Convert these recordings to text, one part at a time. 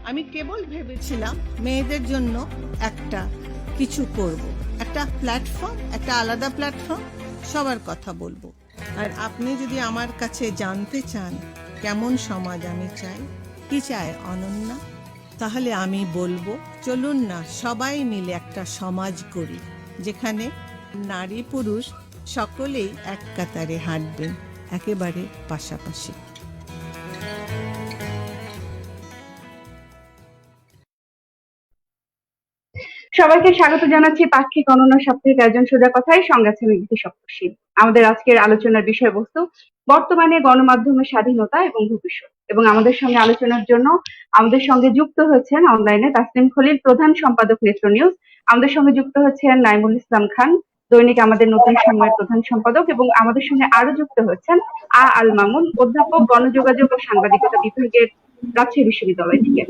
আমি কেবল ভেবেছিলাম মেয়েদের জন্য একটা কিছু করব, একটা প্ল্যাটফর্ম, একটা আলাদা প্ল্যাটফর্ম, সবার কথা বলবো। আর আপনি যদি আমার কাছে জানতে চান কেমন সমাজ আমি চাই, কি চায় অনন্যা, তাহলে আমি বলবো চলুন না সবাই মিলে একটা সমাজ করি, যেখানে নারী পুরুষ সকলেই এক কাতারে হাঁটবেন, একেবারে পাশাপাশি। সবাইকে স্বাগত জানাচ্ছি পাক্ষিক গণনা সাপ্তাহিক আয়োজন সোজা কথায়, সঙ্গে আছে আমি বিধি সপ্তর্ষি। আমাদের আজকের আলোচনার বিষয়বস্তু বর্তমানে গণমাধ্যমের স্বাধীনতা এবং ভবিষ্যৎ। এবং আমাদের সঙ্গে আলোচনার জন্য আমাদের সঙ্গে যুক্ত হচ্ছেন অনলাইনে তাসনিম খলিল, প্রধান সম্পাদক নেত্র নিউজ। আমাদের সঙ্গে যুক্ত হচ্ছেন নাইমুল ইসলাম খান, দৈনিক আমাদের নতুন সময়ের প্রধান সম্পাদক। এবং আমাদের সঙ্গে আরো যুক্ত হচ্ছেন আল মামুন, অধ্যাপক, গণযোগাযোগ ও সাংবাদিকতা বিভাগের, রাজশাহী বিশ্ববিদ্যালয় থেকে।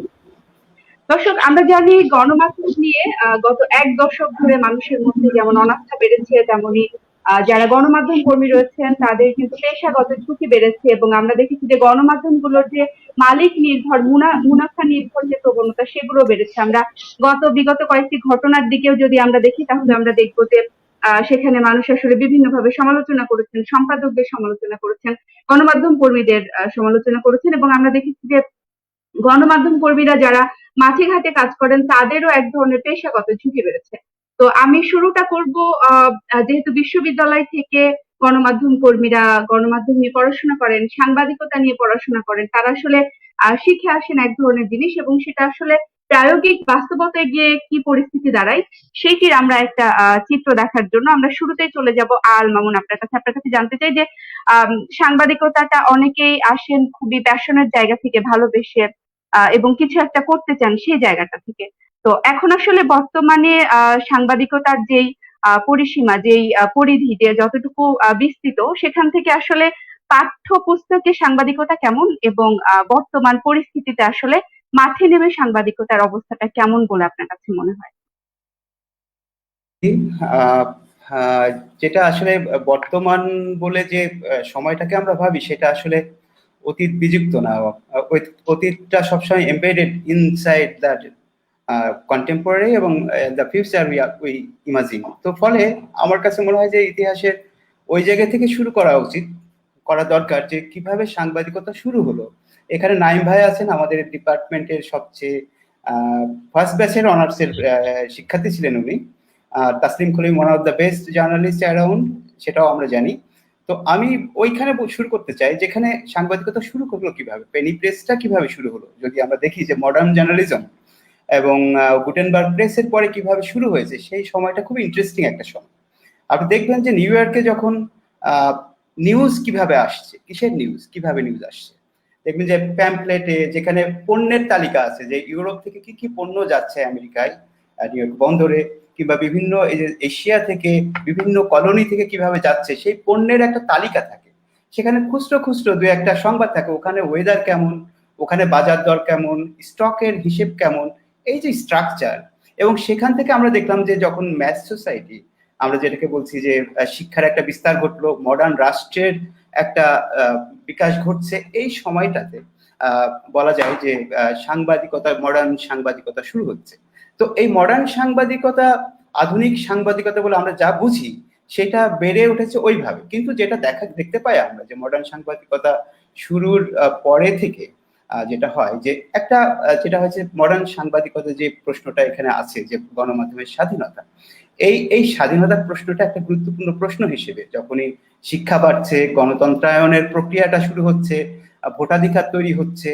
দর্শক, আমরা জানি গণমাধ্যম নিয়ে গত এক দশক ধরে মানুষের মধ্যে যেমন অনাস্থা বেড়েছে, তেমনি যারা গণমাধ্যম কর্মী রয়েছেন তাদের কিন্তু পেশাগত ঝুঁকি বেড়েছে। এবং আমরা দেখেছি যে গণমাধ্যমগুলোর যে মালিক নির্ভর, মুনাফা নির্ভর যে প্রবণতা, সেগুলো বেড়েছে। আমরা বিগত কয়েকটি ঘটনার দিকেও যদি আমরা দেখি, তাহলে আমরা দেখবো যে সেখানে মানুষ আসলে বিভিন্নভাবে সমালোচনা করেছেন, সম্পাদকদের সমালোচনা করেছেন, গণমাধ্যম কর্মীদের সমালোচনা করেছেন। এবং আমরা দেখেছি যে গণমাধ্যম কর্মীরা যারা মাঠে ঘাটে কাজ করেন তাদেরও এক ধরনের পেশাগত ঝুঁকি রয়েছে। তো আমি শুরুটা করব, যেহেতু বিশ্ববিদ্যালয় থেকে গণমাধ্যম কর্মীরা গণমাধ্যম নিয়ে পড়াশোনা করেন, সাংবাদিকতা নিয়ে পড়াশোনা করেন, তারা আসলে শিখে আসেন এক ধরনের জিনিস, এবং সেটা আসলে প্রায়োগিক বাস্তবতায় গিয়ে কি পরিস্থিতি দাঁড়ায় সেইটির আমরা একটা চিত্র দেখার জন্য আমরা শুরুতেই চলে যাব আল মামুন আপনার কাছে। আপনার কাছে জানতে চাই যে সাংবাদিকতাটা অনেকেই আসেন খুবই প্যাশনের জায়গা থেকে, ভালোবেসে এবং কিছু একটা করতে চান সেই জায়গাটা থেকে। তো এখন আসলে বর্তমানে সাংবাদিকতার যেই পরিসীমা, যেই পরিধি, যে যতটুকু বিস্তৃত, সেখান থেকে আসলে পাঠ্যপুস্তকে সাংবাদিকতা কেমন, এবং বর্তমান পরিস্থিতিতে আসলে মাঠে নেমে সাংবাদিকতার অবস্থাটা কেমন বলে আপনার কাছে মনে হয়? যেটা আসলে বর্তমান বলে যে সময়টাকে আমরা ভাবি, সেটা আসলে অতীত বিযুক্ত না। অতীতটা সবসময় এমবেডেড ইনসাইড দ্যাট কন্টেম্পোরারি এবং দ্য ফিউচার উই ইমাজিন। তো ফলে আমার কাছে মনে হয় যে ইতিহাসের ওই জায়গা থেকে শুরু করা উচিত, করা দরকার, যে কিভাবে সাংবাদিকতা শুরু হলো। এখানে নাইম ভাই আছেন, আমাদের ডিপার্টমেন্টের সবচেয়ে ফার্স্ট ব্যাচের অনার্সের শিক্ষার্থী ছিলেন উনি। Taslim Khalil one of the best journalist around, সেটাও আমরা জানি। তো আমি ওইখানে শুরু করতে চাই, যেখানে সাংবাদিকতা শুরু করলো কিভাবে, পেনি প্রেসটা কিভাবে শুরু হলো। যদি আমরা দেখি যে মডার্ন জার্নালিজম এবং গুটেনবার্গ প্রেসের পরে কিভাবে শুরু হয়েছে, সেই সময়টা খুব ইন্টারেস্টিং একটা সময়। আপনি দেখবেন যে নিউ ইয়র্কে যখন নিউজ কিভাবে আসছে, কিসের নিউজ, কিভাবে নিউজ আসছে, দেখবেন যে প্যাম্পলেটে যেখানে পণ্যের তালিকা আছে, যে ইউরোপ থেকে কি কি পণ্য যাচ্ছে আমেরিকায়, নিউ ইয়র্ক বন্দরে, কিংবা বিভিন্ন এশিয়া থেকে বিভিন্ন কলোনি থেকে কিভাবে যাচ্ছে, সেই পণ্যের একটা তালিকা থাকে। সেখানে খুচরো খুচরো দু একটা সংবাদ থাকে, ওখানে ওয়েদার কেমন, ওখানে বাজার দর কেমন, স্টকের হিসেব কেমন, এই যে স্ট্রাকচার। এবং সেখান থেকে আমরা দেখলাম যে যখন ম্যাথ সোসাইটি, আমরা যেটাকে বলছি যে শিক্ষার একটা বিস্তার ঘটলো, মডার্ন রাষ্ট্রের একটা বিকাশ ঘটছে, এই সময়টাতে বলা যায় যে সাংবাদিকতা, মডার্ন সাংবাদিকতা শুরু হচ্ছে। তো এই মডার্ন সাংবাদিকতা, আধুনিক সাংবাদিকতা বলে আমরা যা বুঝি, সেটা বেড়ে উঠেছে ওইভাবে। কিন্তু যেটা দেখতে পাই আমরা, যে মডার্ন সাংবাদিকতা শুরুর পরে থেকে যেটা হয়, যে একটা যেটা হচ্ছে মডার্ন সাংবাদিকতা, যে প্রশ্নটা এখানে আছে, যে গণমাধ্যমের স্বাধীনতা, এই স্বাধীনতার প্রশ্নটা একটা গুরুত্বপূর্ণ প্রশ্ন হিসেবে যখনই শিক্ষা বাড়ছে, গণতন্ত্রায়নের প্রক্রিয়াটা শুরু হচ্ছে, ভোটাধিকার তৈরি হচ্ছে,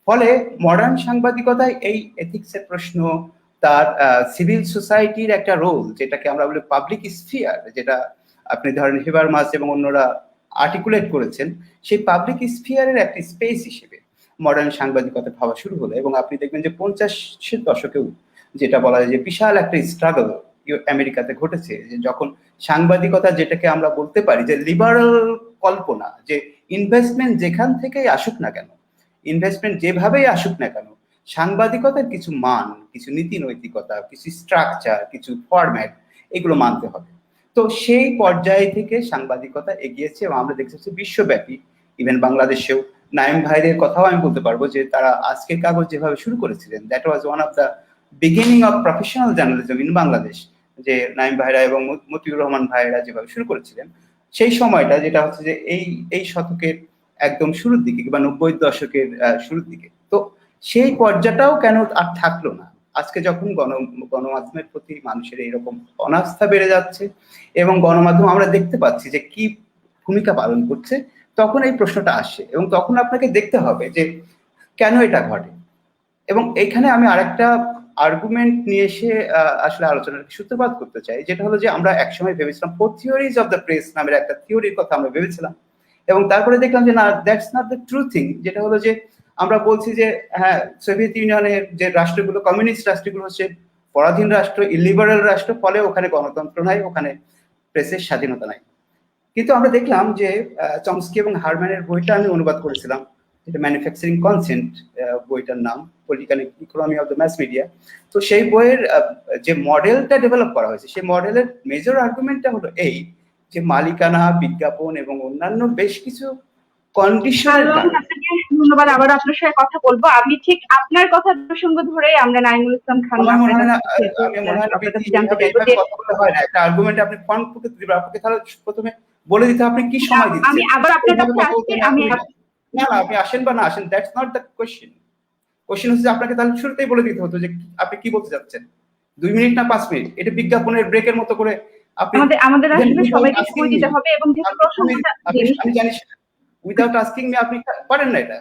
ফলে মডার্ন সাংবাদিকতায় এই এথিক্সের প্রশ্ন, তার সিভিল সোসাইটির একটা রোল, যেটাকে আমরা বলি পাবলিক স্ফিয়ার, যেটা আপনি ধরেন হেবারমাস এবং অন্যরা আর্টিকুলেট করেছেন, সেই পাবলিক স্ফিয়ারের একটা স্পেস হিসেবে মডার্ন সাংবাদিকতা ভাবা শুরু হলো। এবং আপনি দেখবেন যে 50-এর দশকেও যেটা বলা যায় যে বিশাল একটা স্ট্রাগল আমেরিকাতে ঘটেছে, যে যখন সাংবাদিকতা, যেটাকে আমরা বলতে পারি যে লিবারাল কল্পনা, যে ইনভেস্টমেন্ট যেখান থেকেই আসুক না কেন, ইনভেস্টমেন্ট যেভাবেই আসুক না কেন, সাংবাদিকতার কিছু মান, কিছু নীতি নৈতিকতা, কিছু স্ট্রাকচার, কিছু ফরম্যাট, এগুলো মানতে হবে। তো সেই পর্যায়ে থেকে সাংবাদিকতা এগিয়েছে, এবং আমরা দেখতেছি বিশ্বব্যাপী, ইভেন বাংলাদেশেও নাইম ভাইদের কথাও আমি বলতে পারবো যে তারা আজকের কাগজ যেভাবে শুরু করেছিলেন, that was one of the beginning of professional journalism in Bangladesh. যে নাইম ভাইরা এবং মতিউর রহমান ভাইরা যেভাবে শুরু করেছিলেন, সেই সময়টা যেটা হচ্ছে যে এই শতকের একদম শুরুর দিকে বা 90-এর দশকের শুরুর দিকে, তো সেই পর্যায়টাও কেন আর থাকলো না? আজকে যখন গণমাধ্যমের প্রতি মানুষের এইরকম অনাস্থা বেড়ে যাচ্ছে এবং গণমাধ্যম আমরা দেখতে পাচ্ছি যে কি ভূমিকা পালন করছে, তখন এই প্রশ্নটা আসে এবং তখন আপনাকে দেখতে হবে যে কেন এটা ঘটে। এবং এইখানে আমি আরেকটা আর্গুমেন্ট নিয়ে এসে আসলে আলোচনার সূত্রপাত করতে চাই, যেটা হলো যে আমরা একসময় ভেবেছিলাম 4 থিওরিজ অফ দ্য প্রেস নামের একটা থিওরির কথা আমরা ভেবেছিলাম, এবং তারপরে দেখলাম যে না, that's not the true thing. যেটা হলো যে আমরা বলছি যে হ্যাঁ, সোভিয়েত ইউনিয়নের যে রাষ্ট্রগুলো, কমিউনিস্ট রাষ্ট্রগুলো হচ্ছে পরাধীন রাষ্ট্র, ইলিবারাল রাষ্ট্র, ফলে ওখানে গণতন্ত্র নাই, ওখানে প্রেসের স্বাধীনতা নাই। কিন্তু আমরা দেখলাম যে চমস্কি এবং হারম্যানের বইটা আমি অনুবাদ করেছিলাম, এটা ম্যানুফ্যাকচারিং কনসেন্ট বইটার নাম, political economy of the mass media. তো সেই বইয়ের যে মডেলটা ডেভেলপ করা হয়েছে, সেই মডেলের মেজর আর্গুমেন্টটা হলো এই যে মালিকানা, বিজ্ঞাপন এবং অন্যান্য বেশ কিছু কন্ডিশনের কারণে। আপনাকে ধন্যবাদ, আবার আপনার সাথে কথা বলবো। আমি ঠিক আপনার কথা প্রসঙ্গ ধরে আমরা নাইমুল ইসলাম খান আমার মনে হয় না কথা বলতে হয় না, একটা আর্গুমেন্ট আপনি ফ্রন্ট থেকে দিবেন, আপনাকে তাহলে প্রথমে বলে দিতে আপনি কি সময় দিচ্ছেন। আমি আবার আপনার কাছে আসছি, আমি না আপনি আসেন বা না আসেন, that's not the question. Question হচ্ছে আপনাকে তাহলে শুরুতেই বলে দিতে হতো যে আপনি কি বলতে চাচ্ছেন, 2 মিনিট না 5 মিনিট, এটা বিজ্ঞাপনের ব্রেকের মতো করে আপনি আমাদের আসলে সবাইকে সময় দিতে হবে, এবং যেহেতু প্রসঙ্গটা আমি জানি উইদাউট আস্কিং মি আপনি পারেন না, এটা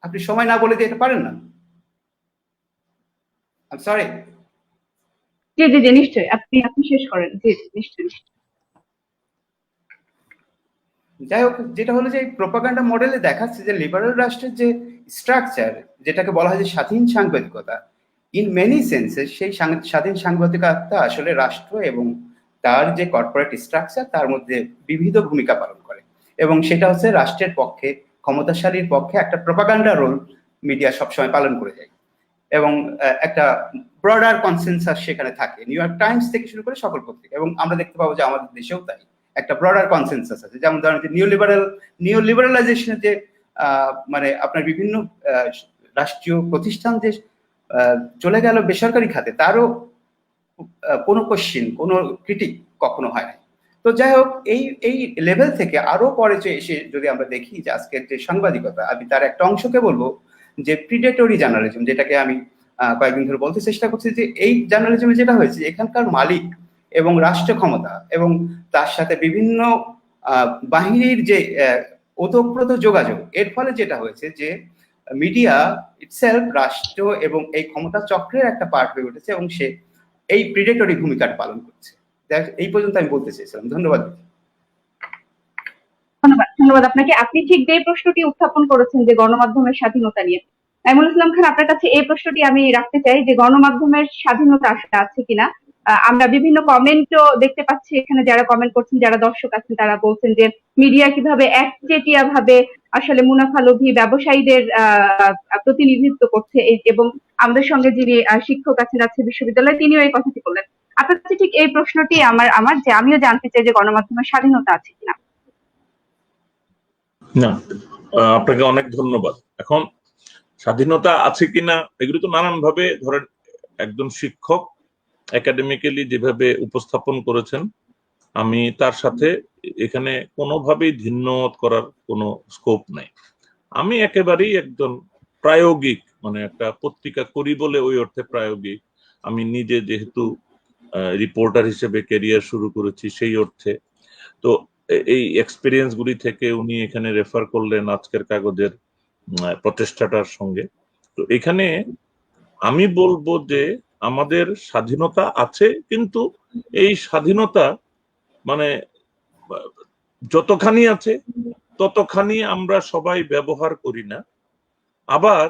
আপনি সময় না বলে দিয়ে এটা পারেন না। I am sorry. জি জি জি, নিশ্চয়ই আপনি শেষ করেন। জি জি, নিশ্চয়ই। যাই হোক, যেটা হলো যে প্রোপাগান্ডা মডেলে দেখাচ্ছে যে লিবারাল রাষ্ট্রের যে স্ট্রাকচার, যেটাকে বলা হয় যে স্বাধীন সাংবাদিকতা, ইন মেনি সেন্সেস সেই স্বাধীন সাংবাদিকতা আসলে রাষ্ট্র এবং তার যে কর্পোরেট স্ট্রাকচার তার মধ্যে বিবিধ ভূমিকা পালন করে, এবং সেটা হচ্ছে রাষ্ট্রের পক্ষে, ক্ষমতাশালীর পক্ষে একটা প্রোপাগান্ডা রোল মিডিয়া সবসময় পালন করে যায়। এবং একটা ব্রডার কনসেনসাস সেখানে থাকে, নিউ ইয়র্ক টাইমস থেকে শুরু করে সকল পত্রিকা, এবং আমরা দেখতে পাবো যে আমাদের দেশেও তাই একটা ব্রডার কনসেনসাস আছে। যেমন ধরেন যে নিউ লিবারালাইজেশনের যে মানে আপনার বিভিন্ন রাষ্ট্রীয় প্রতিষ্ঠান যে চলে গেল বেসরকারি খাতে, তারও কোনো কোশ্চিন, কোনো ক্রিটিক কখনো হয় না। তো যাই হোক, এই লেভেল থেকে আরো পরে এসে যদি আমরা দেখি যে আজকের যে সাংবাদিকতা, আমি তার একটা অংশকে বলবো যে প্রিডেটরি জার্নালিজম, যেটাকে আমি কয়েকদিন ধরে বলতে চেষ্টা করছি যে এই জার্নালিজমে যেটা হয়েছে, এখানকার মালিক এবং রাষ্ট্র ক্ষমতা এবং তার সাথে বিভিন্ন বাহিনীর যে ওতপ্রোত যোগাযোগ, এর ফলে যেটা হয়েছে যে মিডিয়া ইটসেলফ রাষ্ট্র এবং এই ক্ষমতা চক্রের একটা পার্ট হয়ে উঠেছে, এবং সে এই প্রিডেটরি ভূমিকাটা পালন করছে। এই পর্যন্ত আমি বলতে চেয়েছিলাম। ধন্যবাদ। ধন্যবাদ আপনাকে। আপনি ঠিক যে প্রশ্নটি উত্থাপন করেছেন যে গণমাধ্যমের স্বাধীনতা নিয়ে, নাইমুল ইসলাম খান, আপনার কাছে এই প্রশ্নটি আমি রাখতে চাই যে গণমাধ্যমের স্বাধীনতা আসলে আছে কিনা। আমরা বিভিন্ন কমেন্টও দেখতে পাচ্ছি, এখানে যারা কমেন্ট করছেন, যারা দর্শক আছেন, তারা বলছেন যে মিডিয়া কিভাবে একচেটিয়া ভাবে আসলে মুনাফালোভী ব্যবসায়ীদের প্রতিনিধিত্ব করছে, এবং আমাদের সঙ্গে যিনি শিক্ষক আছেন রাজশাহী বিশ্ববিদ্যালয়ে, তিনিও এই কথাটি বললেন। আপনার কাছে ঠিক এই প্রশ্নটি আমার যে আমিও জানতে চাই যে গণমাধ্যমের স্বাধীনতা আছে কিনা। না, আপনাকে অনেক ধন্যবাদ। এখন স্বাধীনতা আছে কিনা এগুলো তো নানান ভাবে, ধরেন একজন শিক্ষক একাডেমিক্যালি যেভাবে উপস্থাপন করেছেন, আমি তার সাথে এখানে কোনোভাবেই ভিন্নমত করার কোনো স্কোপ নাই। আমি একেবারেই একজন প্রায়োগিক, মানে একটা পত্রিকা করি বলে ওই অর্থে প্রায়োগিক। আমি নিজে যেহেতু রিপোর্টার হিসেবে ক্যারিয়ার শুরু করেছি সেই অর্থে, তো এই এক্সপিরিয়েন্স গুলি থেকে উনি এখানে রেফার করলেন আজকের কাগজের প্রচেষ্টাটার সঙ্গে। তো এখানে আমি বলবো যে আমাদের স্বাধীনতা আছে, কিন্তু এই স্বাধীনতা মানে যতখানি আছে ততখানি আমরা সবাই ব্যবহার করি না। আবার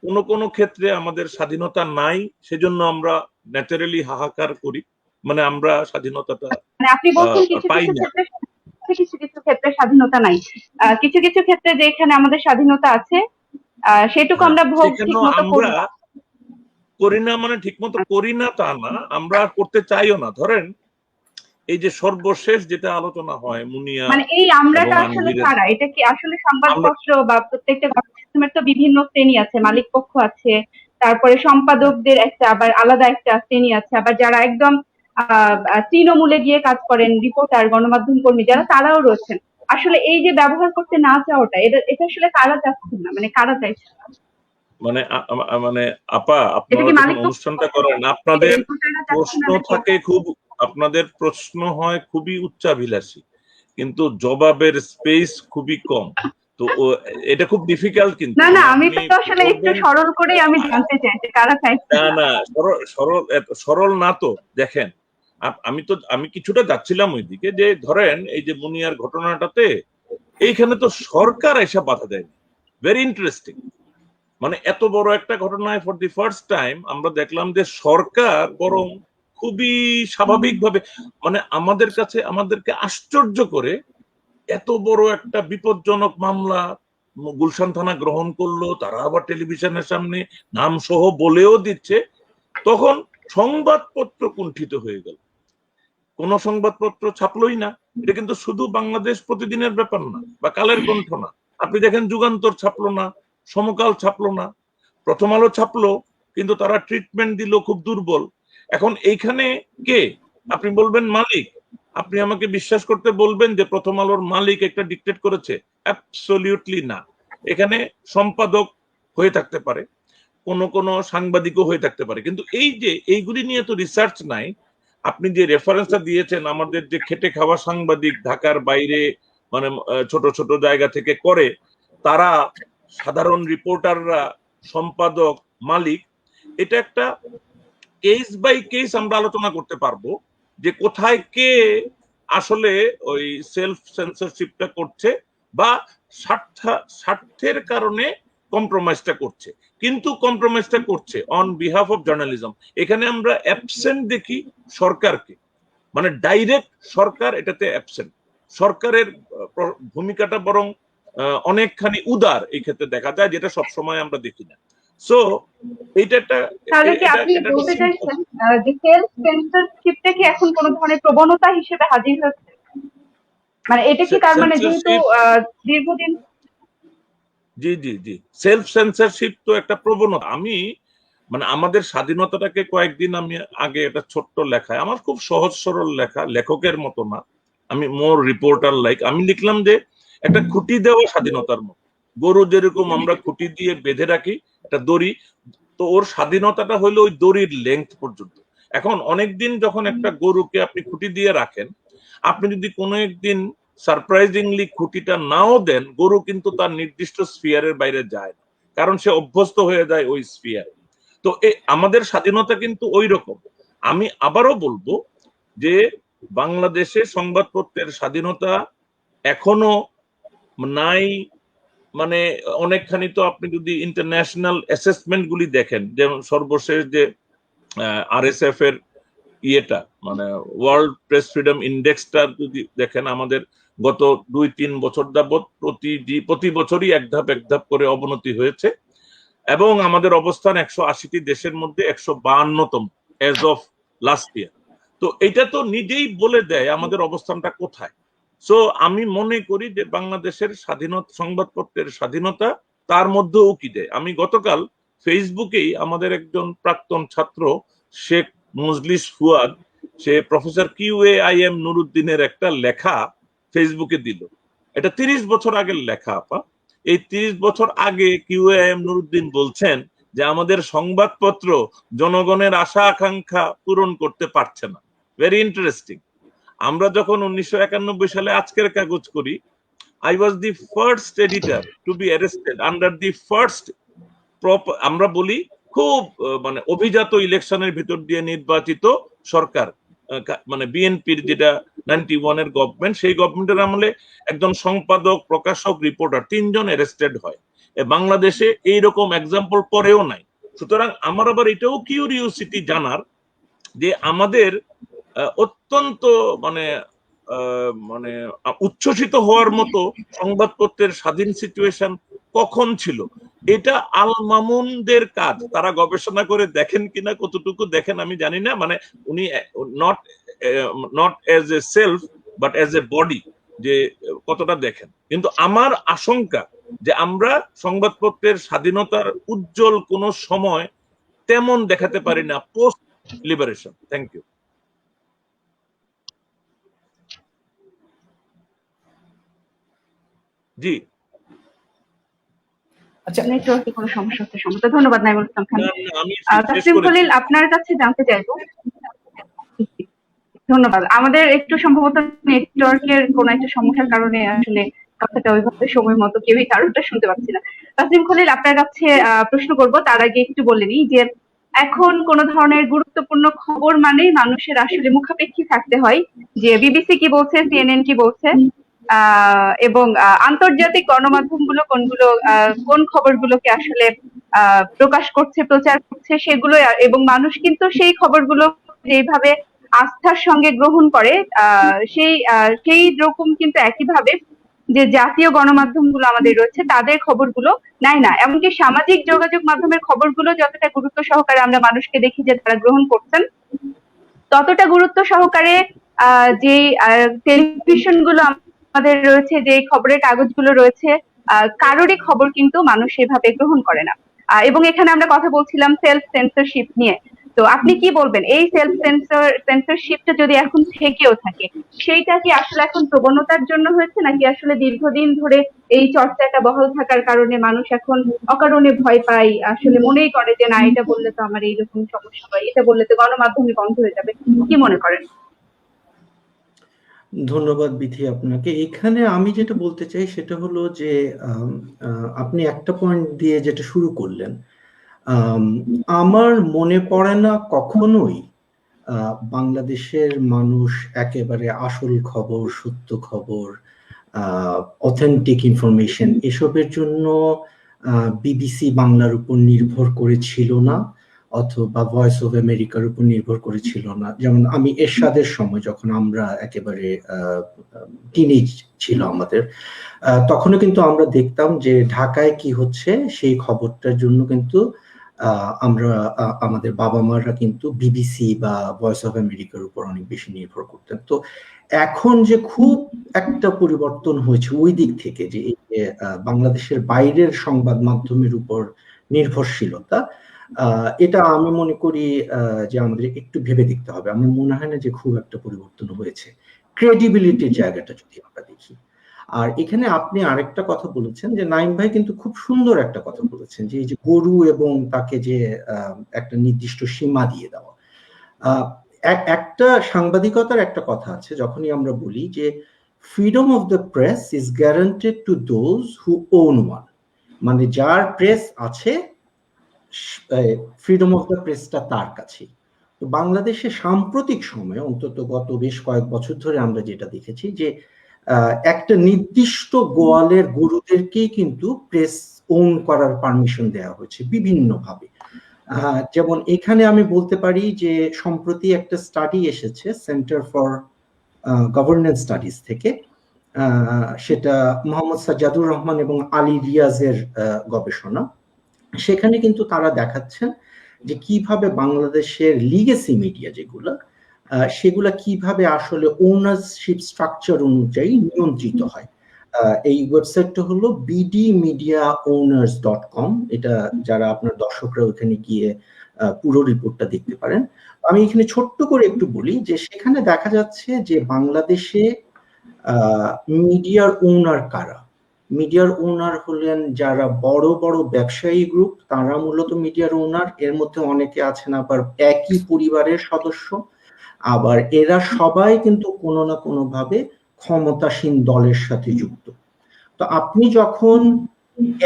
কোন কোন ক্ষেত্রে আমাদের স্বাধীনতা নাই, সেজন্য আমরা ন্যাচারালি হাহাকার করি, মানে আমরা স্বাধীনতাটা আপনি বলছেন কিছু কিছু ক্ষেত্রে স্বাধীনতা নাই, কিছু কিছু ক্ষেত্রে যেখানে আমাদের স্বাধীনতা আছে সেটুকু আমরা ভোগ ঠিকমতো করি না, মানে ঠিকমতো করি না তা না, আমরা করতে চাইও না। ধরেন এই যে সর্বশেষ যেটা আলোচনা হয় মুনিয়া মানে এই আমরাটা এবং আসলে আনভিরের, কারা? এটা কি আসলে আমরা সংবাদপত্র বা প্রত্যেকটা গণমাধ্যমের তো বিভিন্ন শ্রেণী আছে, মালিক পক্ষ আছে, তারপরে সম্পাদকদের একটা আবার আলাদা একটা শ্রেণী আছে, আবার যারা একদম তৃণমূলে গিয়ে কাজ করেন, রিপোর্টার, গণমাধ্যম কর্মী যারা, তারাও রয়েছেন। আসলে এই যে ব্যবহার করতে না চাওয়াটা, এটা এটা আসলে কারা চাচ্ছেন না, মানে কারা চাইছে না? মানে মানে আপা, এটা আপনারা কি যখন মালিক পক্ষ, অনুষ্ঠানটা করেন আপনাদের রিপোর্টাররা চাচ্ছে প্রশ্ন না নাকি? থাকে খুব, আপনাদের প্রশ্ন হয় খুবই উচ্চাভিলাষী, কিন্তু জবাবের স্পেস খুবই কম। তো এটা খুব ডিফিকাল্ট, কিন্তু না না, মানে আমি আপনি তো আসলে একটু বলবেন। সরল করেই আমি জানতে চাইছি কারা চাইছে না না। না, সরল সরল সরল না তো। দেখেন, আমি কিছুটা যাচ্ছিলাম ওইদিকে, যে ধরেন এই যে মুনিয়ার ঘটনাটাতে এইখানে তো সরকার এসে বাধা দেয়নি। Very interesting. মানে এত বড় একটা ঘটনায় ফর দি ফার্স্ট টাইম আমরা দেখলাম যে সরকার বরং খুবই স্বাভাবিকভাবে, মানে আমাদেরকে আশ্চর্য করে এত বড় একটা বিপজ্জনক মামলা গুলশান থানা গ্রহণ করলো, তারা আবার টেলিভিশনের সামনে নাম সহ বলেও দিচ্ছে। তখন সংবাদপত্র কুণ্ঠিত হয়ে গেল, কোন সংবাদপত্র ছাপলোই না। এটা কিন্তু শুধু বাংলাদেশ প্রতিদিনের ব্যাপার না, বা কালের কণ্ঠ না। আপনি দেখেন যুগান্তর ছাপলো না, সমকাল ছাপলো না, প্রথম আলো ছাপলো, কিন্তু তারা ট্রিটমেন্ট দিল খুব দুর্বল। এখন এইখানে কে? আপনি বলবেন মালিক। আপনি আমাকে বিশ্বাস করতে বলবেন যে প্রথম আলোর মালিক একটা ডিক্টেট করেছে? অ্যাবসলিউটলি না। এখানে সম্পাদক হয়ে থাকতে পারে, কোন সাংবাদিকও হয়ে থাকতে পারে, কিন্তু এই যে এইগুলি নিয়ে তো রিসার্চ নাই। আপনি যে রেফারেন্সটা দিয়েছেন, আমাদের যে খেটে খাওয়া সাংবাদিক ঢাকার বাইরে, মানে ছোট ছোট জায়গা থেকে করে, তারা সাধারণ রিপোর্টাররা, সম্পাদক, মালিক, এটা একটা কেস বাই কেস আমরা আলোচনা করতে পারবো যে কোথায় কে আসলে ওই সেলফ সেন্সরশিপটা করছে, বা স্বার্থের কারণে কম্প্রোমাইজটা করছে। কিন্তু কম্প্রোমাইজটা করছে অন বিহাফ অফ জার্নালিজম। এখানে আমরা অ্যাবসেন্ট দেখি সরকারকে, মানে ডাইরেক্ট সরকার এটাতে অ্যাবসেন্ট। সরকারের ভূমিকাটা বরং অনেকখানি উদার এই ক্ষেত্রে দেখা যায়, যেটা সবসময় আমরা দেখি না। সো এইটা একটা, তাহলে কি এটা আপনি এটা বলতে চাইছেন যে সেলফ সেন্সরশিপটা কি এখন কোন ধরনের প্রবণতা হিসেবে হাজির হচ্ছে? মানে এটা কি তার মানে, যেহেতু সেন্সরশিপ, দীর্ঘদিন, জি জি জি, সেলফ সেন্সরশিপ তো একটা প্রবণতা। মানে আমাদের স্বাধীনতাটাকে কয়েকদিন আমি আগে একটা ছোট্ট লেখায়, আমার খুব সহজ সরল লেখা, লেখকের মতো না, আমি মোর রিপোর্টার লাইক, আমি লিখলাম যে একটা খুঁটি দেওয়া স্বাধীনতার মতো। গরু যেরকম আমরা খুঁটি দিয়ে বেঁধে রাখি একটা দড়ি, তো ওর স্বাধীনতাটা হলো ওই দড়ির লেংথ পর্যন্ত। এখন অনেকদিন যখন একটা গরুকে আপনি খুঁটি দিয়ে রাখেন, আপনি যদি কোনো একদিন সারপ্রাইজিংলি খুঁটিটা নাও দেন, গরু কিন্তু তার নির্দিষ্ট স্ফিয়ারের বাইরে যায় না, কারণ সে অভ্যস্ত হয়ে যায় ওই স্ফিয়ারে। তো আমাদের স্বাধীনতা কিন্তু ওই রকম। আমি আবারও বলবো যে বাংলাদেশে সংবাদপত্রের স্বাধীনতা এখনো নাই। মানে অনেকখানি তো আপনি যদি ইন্টারন্যাশনাল অ্যাসেসমেন্ট গুলি দেখেন, যেমন সর্বশেষ যে আরএসএফ এর ইয়েটা, মানে ওয়ার্ল্ড প্রেস ফ্রিডম ইন্ডেক্সটা যদি দেখেন, আমাদের গত 2-3 বছর যাবৎ প্রতি বছরই এক ধাপ করে অবনতি হয়েছে, এবং আমাদের অবস্থান 180টি দেশের মধ্যে 152তম এজ অফ লাস্ট ইয়ার। তো এটা তো নিজেই বলে দেয় আমাদের অবস্থানটা কোথায়। সো আমি মনে করি যে বাংলাদেশের স্বাধীনতা, সংবাদপত্রের স্বাধীনতা, তার মধ্যেও কি দেয়। আমি গতকাল ফেসবুকেই আমাদের একজন প্রাক্তন ছাত্র শেখ মজলিস ফুয়াদ, সে প্রফেসর QAIM নুরুদ্দিনের একটা লেখা ফেসবুকে দিল। এটা 30 বছর আগের লেখা আপা। এই 30 বছর আগে QAIM নুরুদ্দিন বলছেন যে আমাদের সংবাদপত্র জনগণের আশা আকাঙ্ক্ষা পূরণ করতে পারছে না। Very interesting. আমরা যখন 1991 সালে আজকের কাগজ করি, I was the first editor to be arrested under the first আমরা বলি খুব মানে অভিজাত ইলেকশনের ভিতর দিয়ে নির্বাচিত সরকার, মানে বিএনপির যেটা 91 এর গভর্নমেন্ট, সেই গভর্নমেন্টের আমলে একজন সম্পাদক, প্রকাশক, রিপোর্টার 3 জন অ্যারেস্টেড হয়। বাংলাদেশে এইরকম এক্সাম্পল পরেও নাই। সুতরাং আমার আবার এটাও কিউরিওসিটি জানার যে আমাদের অত্যন্ত মানে মানে উচ্ছ্বসিত হওয়ার মতো সংবাদপত্রের স্বাধীন সিচুয়েশন কখন ছিল। এটা আল মামুনদের কাজ, তারা গবেষণা করে দেখেন কিনা, কতটুকু দেখেন আমি জানি না, মানে উনি not not as a self but as a body, যে কতটা দেখেন। কিন্তু আমার আশঙ্কা যে আমরা সংবাদপত্রের স্বাধীনতার উজ্জ্বল কোন সময় তেমন দেখাতে পারি না পোস্ট লিবারেশন। Thank you. জি আচ্ছা, নেটওয়ার্কে কোনো সমস্যা হচ্ছে সম্ভবত। ধন্যবাদ নাইমুল ইসলাম খান। আমি তাসলিম খলিল, আপনার কাছে জানতে চাইবো। ধন্যবাদ। আমাদের একটু সম্ভবত নেটওয়ার্কের কোন একটা সমস্যার কারণে আসলে কথাটা ওইভাবে সময় মতো কেউই কারোরটা শুনতে পাচ্ছি না। তাসলিম খলিল, আপনার কাছে প্রশ্ন করব, তার আগে একটু বলে নিই যে এখন কোন ধরনের গুরুত্বপূর্ণ খবর মানেই মানুষের আসলে মুখাপেক্ষী থাকতে হয় যে বিবিসি কি বলছে, সিএনএন কি বলছে, এবং আন্তর্জাতিক গণমাধ্যমগুলো কোনগুলো কোন খবরগুলোকে আসলে প্রকাশ করছে, প্রচার করছে সেগুলো, এবং মানুষ কিন্তু সেই খবরগুলো যেভাবে আস্থার সঙ্গে গ্রহণ করে সেই রকম কিন্তু একইভাবে যে জাতীয় গণমাধ্যমগুলো আমাদের রয়েছে তাদের খবরগুলো নেয় না। এমনকি সামাজিক যোগাযোগ মাধ্যমের খবরগুলো যতটা গুরুত্ব সহকারে আমরা মানুষকে দেখি যে তারা গ্রহণ করছেন, ততটা গুরুত্ব সহকারে যে টেলিভিশন গুলো আমাদের রয়েছে, যে খবরের কাগজগুলো রয়েছে, কারোরই খবর কিন্তু মানুষ সেভাবে গ্রহণ করে না। এবং এখানে আমরা কথা বলছিলাম সেলফ সেন্সরশিপ নিয়ে। তো আপনি কি বলবেন, এই সেলফ সেন্সরশিপটা যদি এখন থেকেও থাকে, সেইটা কি আসলে এখন প্রবণতার জন্য হয়েছে, নাকি আসলে দীর্ঘদিন ধরে এই চর্চাটা বহাল থাকার কারণে মানুষ এখন অকারণে ভয় পায়, আসলে মনেই করে যে না, এটা বললে তো আমার এইরকম সমস্যা হয়, এটা বললে তো গণমাধ্যমে বন্ধ হয়ে যাবে, কি মনে করেন? ধন্যবাদ বিথি আপনাকে। এখানে আমি যেটা বলতে চাই সেটা হলো যে আপনি একটা পয়েন্ট দিয়ে যেটা শুরু করলেন, আমার মনে পড়ে না কখনোই বাংলাদেশের মানুষ একেবারে আসল খবর, সত্য খবর, অথেন্টিক ইনফরমেশন এসবের জন্য বিবিসি বাংলার উপর নির্ভর করেছিল না, অথবা ভয়েস অফ আমেরিকার উপর নির্ভর করেছিল না। যেমন আমি এরশাদের সময়, যখন আমরা একেবারে টিনেজ ছিল আমাদের, তখনও কিন্তু আমরা দেখতাম যে ঢাকায় কি হচ্ছে সেই খবরটার জন্য কিন্তু আমরা আমাদের বাবা মারা কিন্তু বিবিসি বা ভয়েস অফ আমেরিকার উপর অনেক বেশি নির্ভর করতেন। তো এখন যে খুব একটা পরিবর্তন হয়েছে ওই দিক থেকে, যে বাংলাদেশের বাইরের সংবাদ মাধ্যমের উপর নির্ভরশীলতা, এটা আমি মনে করি যে আমাদের একটু ভেবে দেখতে হবে। আমার মনে হয় না যে খুব একটা পরিবর্তন হয়েছে ক্রেডিবিলিটির জায়গাটা যদি আমরা দেখি। আর এখানে আপনি আরেকটা কথা বলেছেন যে নাইম ভাই কিন্তু খুব সুন্দর একটা কথা বলেছেন, যে এই যে গরু এবং তাকে যে একটা নির্দিষ্ট সীমা দিয়ে দেওয়া। একটা সাংবাদিকতার একটা কথা আছে, যখনই আমরা বলি যে freedom of the press is guaranteed to those who won one, মানে যার প্রেস আছে ফ্রিডম অফ দ্য প্রেসটা তার কাছে। তো বাংলাদেশে সাম্প্রতিক সময়ে, অন্তত গত বেশ কয়েক বছর ধরে আমরা যেটা দেখেছি, যে একটা নির্দিষ্ট গোয়ালের গরুদেরকেই কিন্তু প্রেস ওন করার পারমিশন দেওয়া হয়েছে বিভিন্নভাবে। যেমন এখানে আমি বলতে পারি যে সম্প্রতি একটা স্টাডি এসেছে সেন্টার ফর গভর্নেন্স স্টাডিজ থেকে, সেটা মোহাম্মদ সাজ্জাদুর রহমান এবং আলী রিয়াজের গবেষণা। সেখানে কিন্তু তারা দেখাচ্ছেন যে কিভাবে বাংলাদেশের লিগেসি মিডিয়া যেগুলো, সেগুলা কিভাবে আসলে ওনারশিপ স্ট্রাকচার অনুযায়ী নিয়ন্ত্রিত হয়। এই ওয়েবসাইটটা হলো bdmediaowners.com। এটা যারা আপনার দর্শকরা ওখানে গিয়ে পুরো রিপোর্টটা দেখতে পারেন। আমি এখানে ছোট্ট করে একটু বলি যে সেখানে দেখা যাচ্ছে যে বাংলাদেশে মিডিয়ার ওনার কারা। মিডিয়ার ওনার হলেন যারা বড় বড় ব্যবসায়ী গ্রুপ, তারা মূলত মিডিয়ার ওনার। এর মধ্যে অনেকে আছেন আবার একই পরিবারের সদস্য, আবার এরা সবাই কিন্তু কোনো না কোনো ভাবে ক্ষমতাসীন দলের সাথে যুক্ত। তো আপনি যখন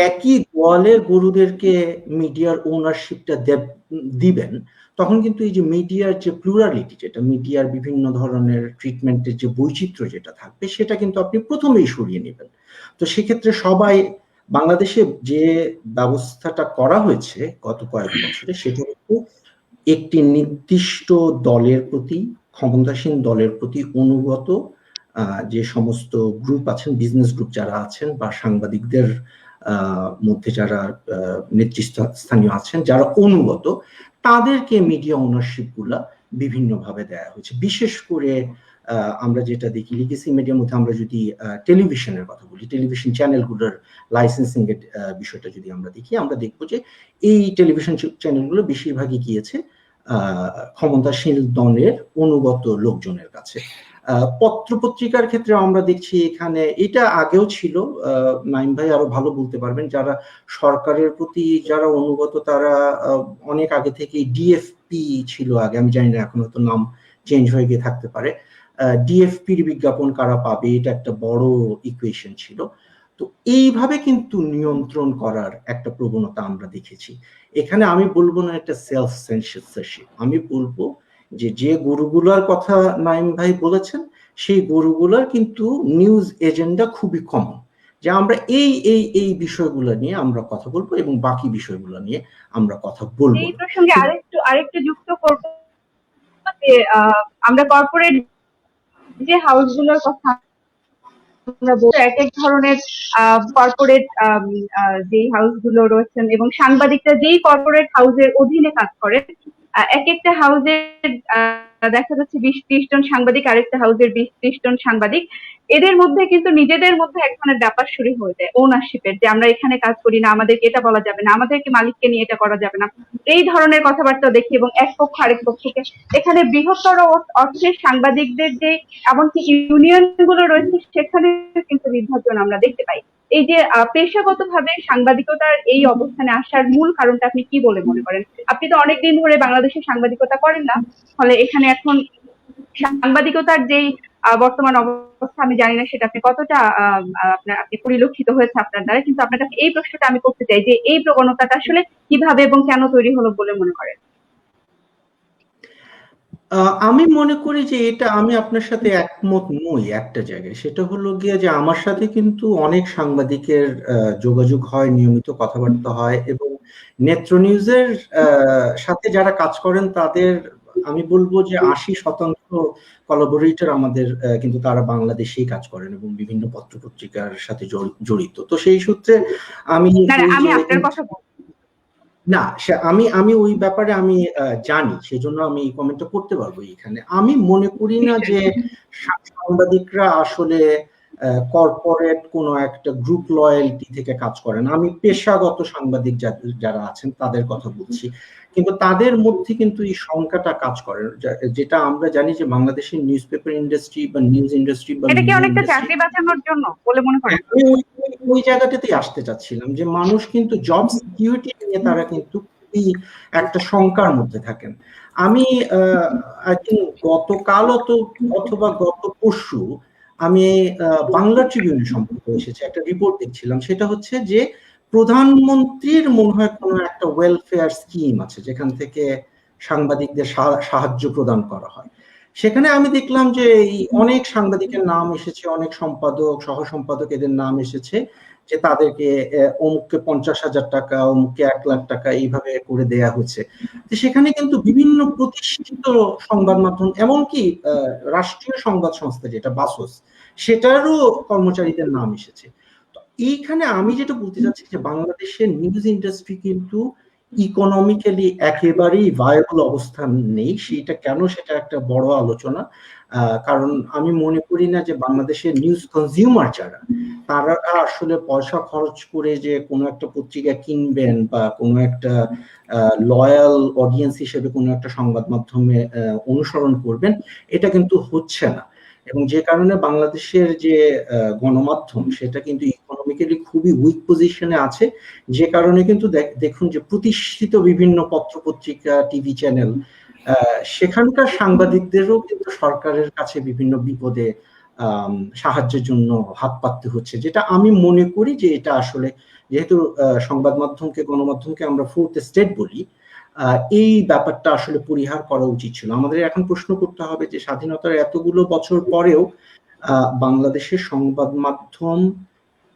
একই গোয়ালের গরুদেরকে মিডিয়ার ওনারশিপটা দিবেন, তখন কিন্তু এই যে মিডিয়ার যে প্লুরালিটি, যেটা মিডিয়ার বিভিন্ন ধরনের ট্রিটমেন্টের যে বৈচিত্র্য যেটা থাকবে, সেটা কিন্তু আপনি প্রথমেই সরিয়ে নেবেন। তো সেক্ষেত্রে সবাই, বাংলাদেশে যে ব্যবস্থাটা করা হয়েছে গত কয়েক বছরে, সেটা কিন্তু একটি নির্দিষ্ট দলের প্রতি, ক্ষমতাসীন দলের প্রতি অনুগত যে সমস্ত গ্রুপ আছেন, বিজনেস গ্রুপ যারা আছেন, বা সাংবাদিকদের মধ্যে যারা নেতৃস্থানীয় আছেন, যারা অনুগত, তাদেরকে মিডিয়া ওনারশিপ গুলা বিভিন্নভাবে দেয়া হয়েছে। বিশেষ করে আমরা যেটা দেখি লিগেসি মিডিয়ার মধ্যে, আমরা যদি টেলিভিশনের কথা বলি, টেলিভিশন চ্যানেলগুলোর লাইসেন্সিং এর বিষয়টা যদি আমরা দেখি, আমরা দেখবো যে এই টেলিভিশন চ্যানেলগুলো বেশিরভাগই গিয়েছে ক্ষমতাশীল দলের অনুগত লোকজনের কাছে। পত্রপত্রিকার ক্ষেত্রে আমরা দেখছি এখানে, এটা আগেও ছিল, নাইম ভাই আরো ভালো বলতে পারবেন, যারা সরকারের প্রতি যারা অনুগত তারা অনেক আগে থেকে ডিএফপি ছিল আগে, আমি জানি না এখন হয়তো নাম চেঞ্জ হয়ে গিয়ে থাকতে পারে। ডিএফপির বিজ্ঞাপন কারা পাবে, এটা একটা বড় ইকুয়েশন ছিল। তো এইভাবে কিন্তু নিয়ন্ত্রণ করার একটা প্রবণতা আমরা দেখেছি। এখানে আমি বলবো না এটা সেলফ সেন্সরশিপ, আমি বলবো যে গরুগুলার কথা নাইম ভাই বলেছেন, সেই গরুগুলার কিন্তু নিউজ এজেন্ডা খুবই কমন, যে আমরা এই বিষয়গুলো নিয়ে আমরা কথা বলবো এবং বাকি বিষয়গুলো নিয়ে আমরা কথা বলবো। এই প্রসঙ্গে আরেকটু যুক্ত করব যে আমরা কর্পোরেট যে হাউসগুলোর কথা আমরা বলছি, এক এক ধরনের কর্পোরেট যে হাউসগুলো রয়েছেন এবং সাংবাদিকরা যেই কর্পোরেট হাউসের অধীনে কাজ করেন, এক একটা হাউসের দেখা যাচ্ছে 20-30 জন সাংবাদিক, আরেকটা হাউসের 20-30 জন সাংবাদিক। এদের মধ্যে কিন্তু নিজেদের মধ্যে এক ধরনের ব্যাপার শুরু হয়ে যায় ওনারশিপের, যে আমরা এখানে কাজ করি না, আমাদেরকে এটা বলা যাবে না, আমাদেরকে মালিককে নিয়ে এটা করা যাবে না, এই ধরনের কথাবার্তা দেখি। এবং এক পক্ষ আরেক পক্ষকে, এখানে বৃহত্তর অর্থে সাংবাদিকদের যে এমনকি ইউনিয়ন গুলো রয়েছে সেখানে কিন্তু বিভাজন আমরা দেখতে পাই। এই যে পেশাগতভাবে সাংবাদিকতার এই অবস্থানে আসার মূল কারণটা আপনি কি বলে মনে করেন? আপনি তো অনেকদিন ধরে বাংলাদেশে সাংবাদিকতা করেন না, ফলে এখানে এখন সাংবাদিকতার যেই বর্তমান অবস্থা আমি জানি না সেটা আপনি কতটা আপনি পরিলক্ষিত হয়েছে আপনার দ্বারা, কিন্তু আপনার কাছে এই প্রশ্নটা আমি করতে চাই যে এই প্রবণতাটা আসলে কিভাবে এবং কেন তৈরি হলো বলে মনে করেন? আমি মনে করি যে এটা, আমি আপনার সাথে একমত নই একটা জায়গায়, সেটা হলো গিয়ে যে আমার সাথে কিন্তু অনেক সাংবাদিকের যোগাযোগ হয়, নিয়মিত কথাবার্তা হয়, এবং নেত্র নিউজের সাথে যারা কাজ করেন তাদের আমি বলবো যে 80% কোলাবোরেটর আমাদের কিন্তু তারা বাংলাদেশেই কাজ করেন এবং বিভিন্ন পত্রপত্রিকার সাথে জড়িত। তো সেই সূত্রে আমি আপনার কথা না, আমি ওই ব্যাপারে আমি জানি, সেজন্য আমি এই কমেন্টটা করতে পারবো এখানে। আমি মনে করি না যে সাংবাদিকরা আসলে কর্পোরেট কোনো একটা গ্রুপ লয়্যালটি থেকে কাজ করেন। আমি পেশাগত সাংবাদিক যারা আছেন তাদের কথা বলছি, কিন্তু তাদের মধ্যে কিন্তু এই সংখ্যাটা কাজ করে, যেটা আমরা জানি যে বাংলাদেশের নিউজ পেপার ইন্ডাস্ট্রি বা নিউজ ইন্ডাস্ট্রি বা এটা কি অনেকটা চাকরি বাঁচানোর জন্য বলে মনে করেন? ওই জায়গাটাতেই আসতে চাচ্ছিলাম, যে মানুষ কিন্তু জব সিকিউরিটি নিয়ে তারা কিন্তু খুবই একটা শঙ্কার মধ্যে থাকেন। আমি গতকাল অথবা গত পরশু আমি বাংলা ট্রিবিউন সম্পর্কে এসেছে একটা রিপোর্ট দেখছিলাম, সেটা হচ্ছে যে প্রধানমন্ত্রীর মনে হয় কোনো একটা ওয়েলফেয়ার স্কিম আছে যেখান থেকে সাংবাদিকদের সাহায্য প্রদান করা হয়। সেখানে আমি দেখলাম যে অনেক সাংবাদিকের নাম এসেছে, অনেক সম্পাদক, সহ সম্পাদক এদের নাম এসেছে, যে তাদেরকে অমুককে 50,000 টাকা, অমুককে 1 লাখ টাকা এইভাবে করে দেয়া হচ্ছে। তো সেখানে কিন্তু বিভিন্ন প্রতিষ্ঠিত সংবাদ মাধ্যম, এমনকি রাষ্ট্রীয় সংবাদ সংস্থা যেটা বাসস, সেটারও কর্মচারীদের নাম এসেছে। তো এইখানে আমি যেটা বলতে চাচ্ছি যে বাংলাদেশের নিউজ ইন্ডাস্ট্রি কিন্তু ইকোনমিক্যালি একেবারেই ভায়াবল অবস্থান নেই। সেটা কেন, সেটা একটা বড় আলোচনা। কারণ আমি মনে করি না যে বাংলাদেশের নিউজ কনজিউমার যারা, তারা আসলে পয়সা খরচ করে যে কোনো একটা পত্রিকা কিনবেন বা কোনো একটা লয়াল অডিয়েন্স হিসেবে কোনো একটা সংবাদ মাধ্যমে অনুসরণ করবেন, এটা কিন্তু হচ্ছে না। এবং যে কারণে বাংলাদেশের যে গণমাধ্যম সেটা কিন্তু ইকোনমিক্যালি খুবই উইক পজিশনে আছে, যে কারণে কিন্তু দেখুন যে প্রতিষ্ঠিত বিভিন্ন পত্রপত্রিকা, টিভি চ্যানেল, সেখানকার সাংবাদিকদেরও কিন্তু সরকারের কাছে বিভিন্ন বিপদে সাহায্যের জন্য হাত পাততে হচ্ছে, যেটা আমি মনে করি যে এটা আসলে, যেহেতু সংবাদ মাধ্যমকে, গণমাধ্যমকে আমরা ফোর্থ স্টেট বলি, এই ব্যাপারটা আসলে পরিহার করা উচিত ছিল। আমাদের এখন প্রশ্ন করতে হবে যে স্বাধীনতার এতগুলো বছর পরেও বাংলাদেশের সংবাদ মাধ্যম,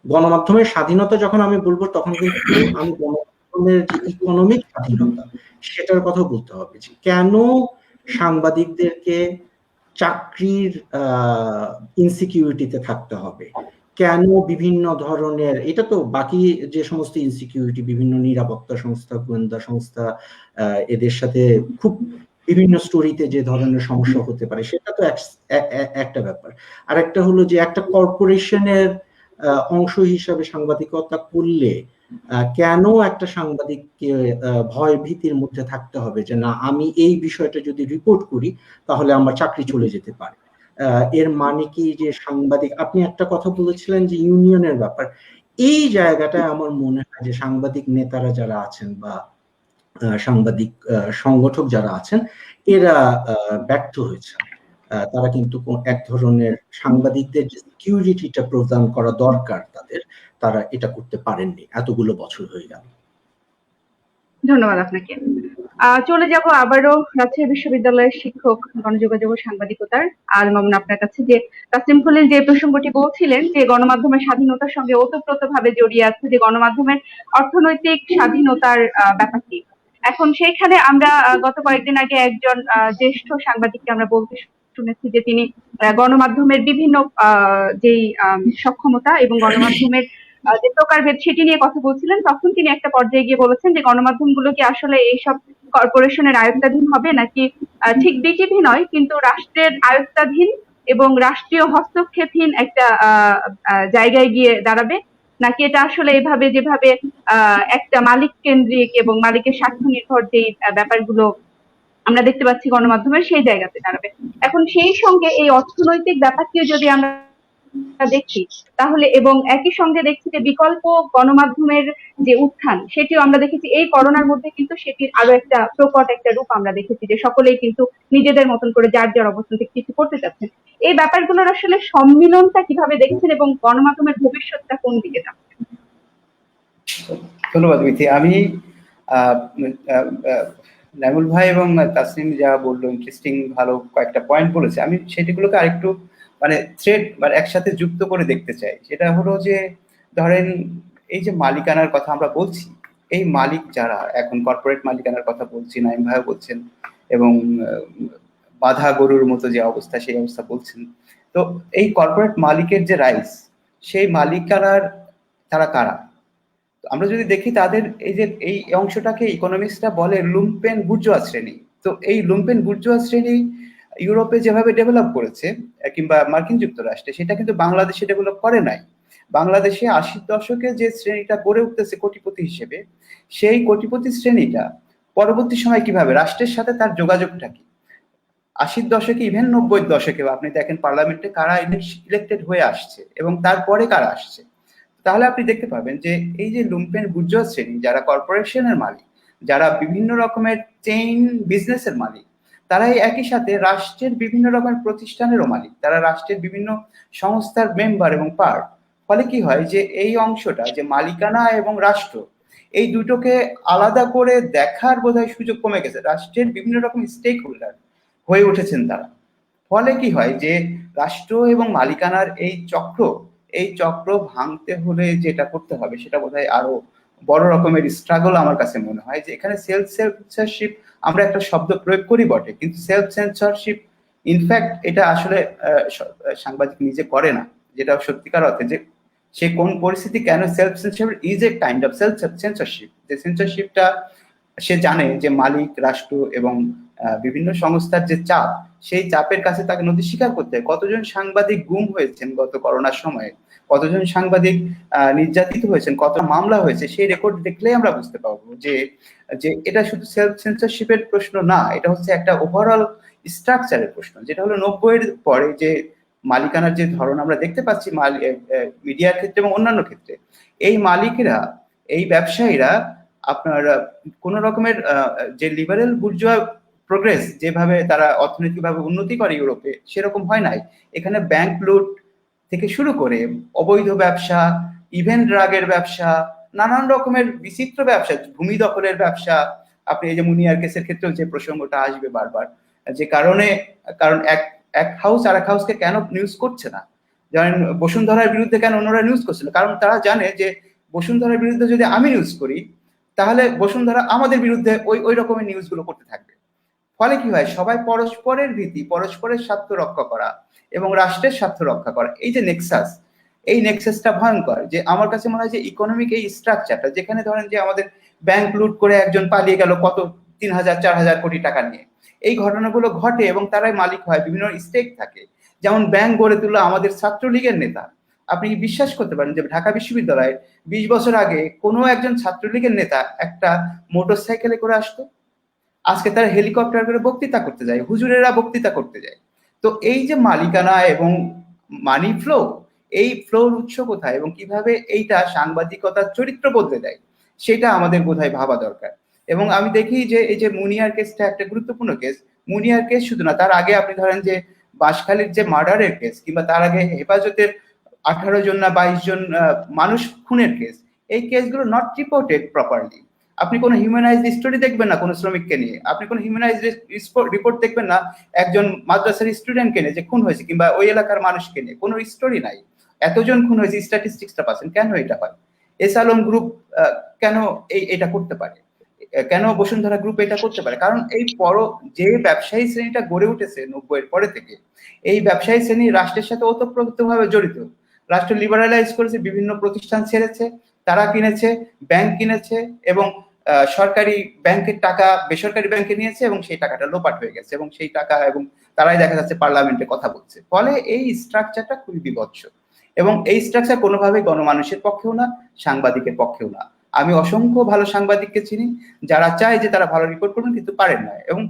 গণমাধ্যমের স্বাধীনতা যখন আমি বলবো তখন কিন্তু আমি গণমাধ্যমের যে ইকোনমিক স্বাধীনতা সেটার কথা বলতে হবে, যে কেন সাংবাদিকদেরকে চাকরির ইনসিকিউরিটিতে থাকতে হবে, কেন বিভিন্ন ধরনের, এটা তো বাকি যে সমস্ত ইনসিকিউরিটি, বিভিন্ন নিরাপত্তা সংস্থা, গোয়েন্দা সংস্থা এদের সাথে খুব বিভিন্ন স্টোরিতে যে ধরনের সমস্যা হতে পারে, সেটা তো একটা ব্যাপার। আর একটা হলো যে একটা কর্পোরেশনের অংশ হিসাবে সাংবাদিকতা করলে কেন একটা সাংবাদিককে ভয় ভীতির মধ্যে থাকতে হবে যে না, আমি এই বিষয়টা যদি রিপোর্ট করি তাহলে আমার চাকরি চলে যেতে পারে। এর মানে কি যে সাংবাদিক, আপনি একটা কথা বলেছিলেন যে ইউনিয়নের ব্যাপার, এই জায়গাটায় আমার মনে হয় যে সাংবাদিক নেতারা যারা আছেন বা সাংবাদিক সংগঠক যারা আছেন, এরা ব্যর্থ হয়েছে। তারা কিন্তু এক ধরনের সাংবাদিকদের যে সিকিউরিটিটা প্রদান করা দরকার তাদের, তারা এটা করতে পারেননি এতগুলো বছর হয়ে গেল। ধন্যবাদ আপনাকে। চলে যাব আবারও রাজশাহী বিশ্ববিদ্যালয়ের শিক্ষক গণযোগাযোগ ও সাংবাদিকতার আল মামুন আপনার কাছে, যে তাসলিম খলিল যে প্রসঙ্গটি বলছিলেন যে গণমাধ্যমের স্বাধীনতার সঙ্গে ওতপ্রোতভাবে জড়িয়ে আছে যে গণমাধ্যমের অর্থনৈতিক স্বাধীনতার ব্যাপারটি। এখন সেইখানে আমরা গত কয়েকদিন আগে একজন জ্যেষ্ঠ সাংবাদিককে আমরা বলতে শুনেছি যে তিনি গণমাধ্যমের বিভিন্ন যেই সক্ষমতা এবং গণমাধ্যমের যে প্রকারভেদ সেটি নিয়ে কথা বলছিলেন। তখন তিনি একটা পর্যায়ে গিয়ে বলেছেন যে গণমাধ্যমগুলো কি আসলে এইসব কর্পোরেশনের আয়ত্তাধীন হবে নাকি ঠিক বিটিভি নয় কিন্তু রাষ্ট্রের আয়ত্তাধীন এবং রাষ্ট্রীয় হস্তক্ষেপহীন একটা জায়গায় গিয়ে দাঁড়াবে, নাকি এটা আসলে এভাবে যেভাবে একটা মালিক কেন্দ্রিক এবং মালিকের স্বার্থ নির্ভর যে ব্যাপারগুলো আমরা দেখতে পাচ্ছি গণমাধ্যমের, সেই জায়গাতে দাঁড়াবে। এখন সেই সঙ্গে এই অর্থনৈতিক ব্যাপারটিও যদি আমরা দেখছি তাহলে, এবং একই সঙ্গে দেখছি যে বিকল্প গণমাধ্যমের যে উত্থান সেটিও আমরা দেখেছি এই করোনার মধ্যে, কিন্তু সেটির আরো একটা প্রকট একটা রূপ আমরা দেখেছি যে সকলেই কিন্তু নিজেদের মতন করে যার যার অবস্থান থেকে কিছু করতে চাচ্ছেন। এই ব্যাপারগুলোর আসলে সম্মিলনটা কিভাবে দেখছেন এবং গণমাধ্যমের ভবিষ্যৎটা কোন দিকে যাচ্ছে? ধন্যবাদ মিথি। আমি নাইমুল ভাই এবং তাসনিম যা বললো ইন্টারেস্টিং ভালো কয়েকটা পয়েন্ট বলেছে, আমি সেটিগুলোকে আরেকটু মানে থ্রেড মানে একসাথে যুক্ত করে দেখতে চাই। সেটা হলো যে ধরেন এই যে মালিকানার কথা আমরা বলছি, এই মালিক যারা এখন কর্পোরেট মালিকানার কথা বলছি, নাইম ভাই বলছেন, এবং বাধা গরুর মতো যে অবস্থা সেই অবস্থা বলছেন। তো এই কর্পোরেট মালিকের যে রাইস, সেই মালিকানার তারা কারা? আমরা যদি দেখি তাদের এই যে এই অংশটাকে ইকোনমিক্সটা বলে লুম্পেন বুর্জোয়া শ্রেণী। তো এই লুম্পেন বুর্জোয়া শ্রেণী ইউরোপে যেভাবে ডেভেলপ করেছে কিংবা মার্কিন যুক্তরাষ্ট্রে, সেটা কিন্তু বাংলাদেশে ডেভেলপ করে নাই। বাংলাদেশে 80-র দশকে যে শ্রেণীটা গড়ে উঠতেছে কোটিপতি হিসেবে, সেই কোটিপতি শ্রেণীটা পরবর্তী সময় কিভাবে রাষ্ট্রের সাথে তার যোগাযোগটা কি? 80-র দশকে ইভেন 90-র দশকে আপনি দেখেন পার্লামেন্টে কারা ইলেক্টেড হয়ে আসছে এবং তারপরে কারা আসছে, তাহলে আপনি দেখতে পাবেন যে এই যে লুম্পেন বুর্জোয়া শ্রেণী, যারা কর্পোরেশনের মালিক, যারা বিভিন্ন রকমের চেইন বিজনেসের মালিক, তারাই একই সাথে রাষ্ট্রের বিভিন্ন রকমের প্রতিষ্ঠানেরও মালিক, তারা রাষ্ট্রের বিভিন্ন সংস্থার মেম্বার এবং পার্ট। ফলে কি হয় যে এই অংশটা যে মালিকানা এবং রাষ্ট্র, এই দুটোকে আলাদা করে দেখার বোধহয় সুযোগ কমে গেছে। রাষ্ট্রের বিভিন্ন রকম স্টেক হোল্ডার হয়ে উঠেছেন তারা। ফলে কি হয় যে রাষ্ট্র এবং মালিকানার এই চক্র ভাঙতে হলে যেটা করতে হবে সেটা বোধহয় আরো বড় রকমের স্ট্রাগল। আমার কাছে মনে হয় যে এখানে সেলফ সেন্সরশিপ আমরা একটা শব্দ প্রয়োগ করি বটে, কিন্তু সেলফ সেন্সরশিপ ইনফ্যাক্ট এটা আসলে সাংবাদিক নিজে করে না, যেটা সত্যিকার অর্থে যে সে কোন পরিস্থিতি কেন self censorship is a kind of self censorship. যে সেন্সরশিপটা সে জানে যে মালিক, রাষ্ট্র এবং বিভিন্ন সংস্থার যে চাপ, সেই চাপের কাছে তাকে নথি স্বীকার করতে হয়। কতজন সাংবাদিক গুম হয়েছেন গত করোনার সময়ে, কতজন সাংবাদিক নির্যাতিত হয়েছেন, কত মামলা হয়েছে, সেই রেকর্ড দেখলেই আমরা বুঝতে পারবো যে এটা শুধু সেলফ সেন্সরশিপের প্রশ্ন না, এটা হচ্ছে একটা ওভারঅল স্ট্রাকচারের প্রশ্ন। যেটা হলো 90-এর পরে যে মালিকানার যে ধরন আমরা দেখতে পাচ্ছি মিডিয়ার ক্ষেত্রে এবং অন্যান্য ক্ষেত্রে, এই মালিকেরা, এই ব্যবসায়ীরা আপনার কোন রকমের যে লিবারেল বুর্জোয়া প্রোগ্রেস, যেভাবে তারা অর্থনৈতিকভাবে উন্নতি করে ইউরোপে, সেরকম হয় নাই। এখানে ব্যাংক লুট থেকে শুরু করে অবৈধ ব্যবসা, ইভেন ড্রাগের ব্যবসা, নানান রকমের বিচিত্র ব্যবসা, ভূমি দখলের ব্যবসা। আপনি এই যে মুনিয়ার কেসের ক্ষেত্রেও যে প্রসঙ্গটা আসবে বারবার, যে কারণ এক হাউস আর এক হাউসকে কেন নিউজ করছে না, যেমন বসুন্ধরার বিরুদ্ধে কেন অন্যরা নিউজ করছিল, কারণ তারা জানে যে বসুন্ধরার বিরুদ্ধে যদি আমি নিউজ করি তাহলে বসুন্ধরা আমাদের বিরুদ্ধে ওই রকমের নিউজগুলো করতে থাকবে। ফলে কি হয়, সবাই পরস্পরের ভীতি, পরস্পরের স্বার্থ রক্ষা করা এবং রাষ্ট্রের স্বার্থ রক্ষা করা, এই যে নেক্সাস, এই নেক্সাসটা ভয়ঙ্কর। যে আমার কাছে মনে হয় যে ইকোনমিক এই স্ট্রাকচারটা, যেখানে ধরেন যে আমাদের ব্যাংক লুট করে একজন পালিয়ে গেল কত 3,000-4,000 কোটি টাকা নিয়ে, এই ঘটনাগুলো ঘটে এবং তারাই মালিক হয়, বিভিন্ন স্টেক থাকে। যেমন ব্যাংক গড়ে তুললো আমাদের ছাত্রলীগের নেতা। আপনি কি বিশ্বাস করতে পারেন যে ঢাকা বিশ্ববিদ্যালয়ে 20 বছর আগে কোনো একজন ছাত্রলীগের নেতা একটা মোটরসাইকেলে করে আসতো? আজকে তারা হেলিকপ্টার করে বক্তৃতা করতে যায়, হুজুরেরা বক্তৃতা করতে যায়। তো এই যে মালিকানা এবং মানি ফ্লো, এই ফ্লোর উৎস কোথায় এবং কিভাবে এইটা সাংবাদিকতার চরিত্র বদলে দেয়, সেটা আমাদের বোধহয় ভাবা দরকার। এবং আমি দেখি যে এই যে মুনিয়ার কেসটা একটা গুরুত্বপূর্ণ কেস। মুনিয়ার কেস শুধু না, তার আগে আপনি ধরেন যে বাঁশখালীর যে মার্ডারের কেস, কিংবা তার আগে হেফাজতের 18 জন না 22 জন মানুষ খুনের কেস, এই কেসগুলো নট রিপোর্টেড প্রপারলি। আপনি কোনো হিউম্যানাইজড স্টোরি দেখবেন না কোনো শ্রমিককে নিয়ে, আপনি কোনো হিউম্যানাইজড রিপোর্ট দেখবেন না একজন মাদ্রাসার স্টুডেন্টকে নিয়ে যে খুন হয়েছে, কিংবা ওই এলাকার মানুষকে নিয়ে কোনো স্টোরি নাই। এতজন খুন হয়েছে, স্ট্যাটিস্টিক্সটা পাচ্ছেন, কেন এটা হয়? এস আলম গ্রুপ কেন এটা করতে পারে, কেন বসুন্ধরা গ্রুপ এটা করতে পারে? কারণ এই যে ব্যবসায়ী শ্রেণীটা গড়ে উঠেছে 90-এর পরে থেকে, এই ব্যবসায়ী শ্রেণী রাষ্ট্রের সাথে ওতপ্রোতভাবে জড়িত। রাষ্ট্র লিবারালাইজ করেছে, বিভিন্ন প্রতিষ্ঠান ছেড়েছে, তারা কিনেছে, ব্যাংক কিনেছে, এবং সরকারি ব্যাংকের টাকা বেসরকারি ব্যাংকে নিয়েছে এবং সেই টাকাটা লোপাট হয়ে গেছে, এবং সেই টাকা এবং তারাই দেখা যাচ্ছে পার্লামেন্টে কথা বলছে। ফলে এই স্ট্রাকচারটা খুবই বিভৎস, এবং এই স্ট্রাকচার কোনোভাবেই গণমানুষের পক্ষেও না, সাংবাদিকের পক্ষেও না। আমি অসংখ্য ভালো সাংবাদিককে চিনি যারা চায় যে তারা ভালো রিপোর্ট করবেন, কিন্তু পারেন না। এবং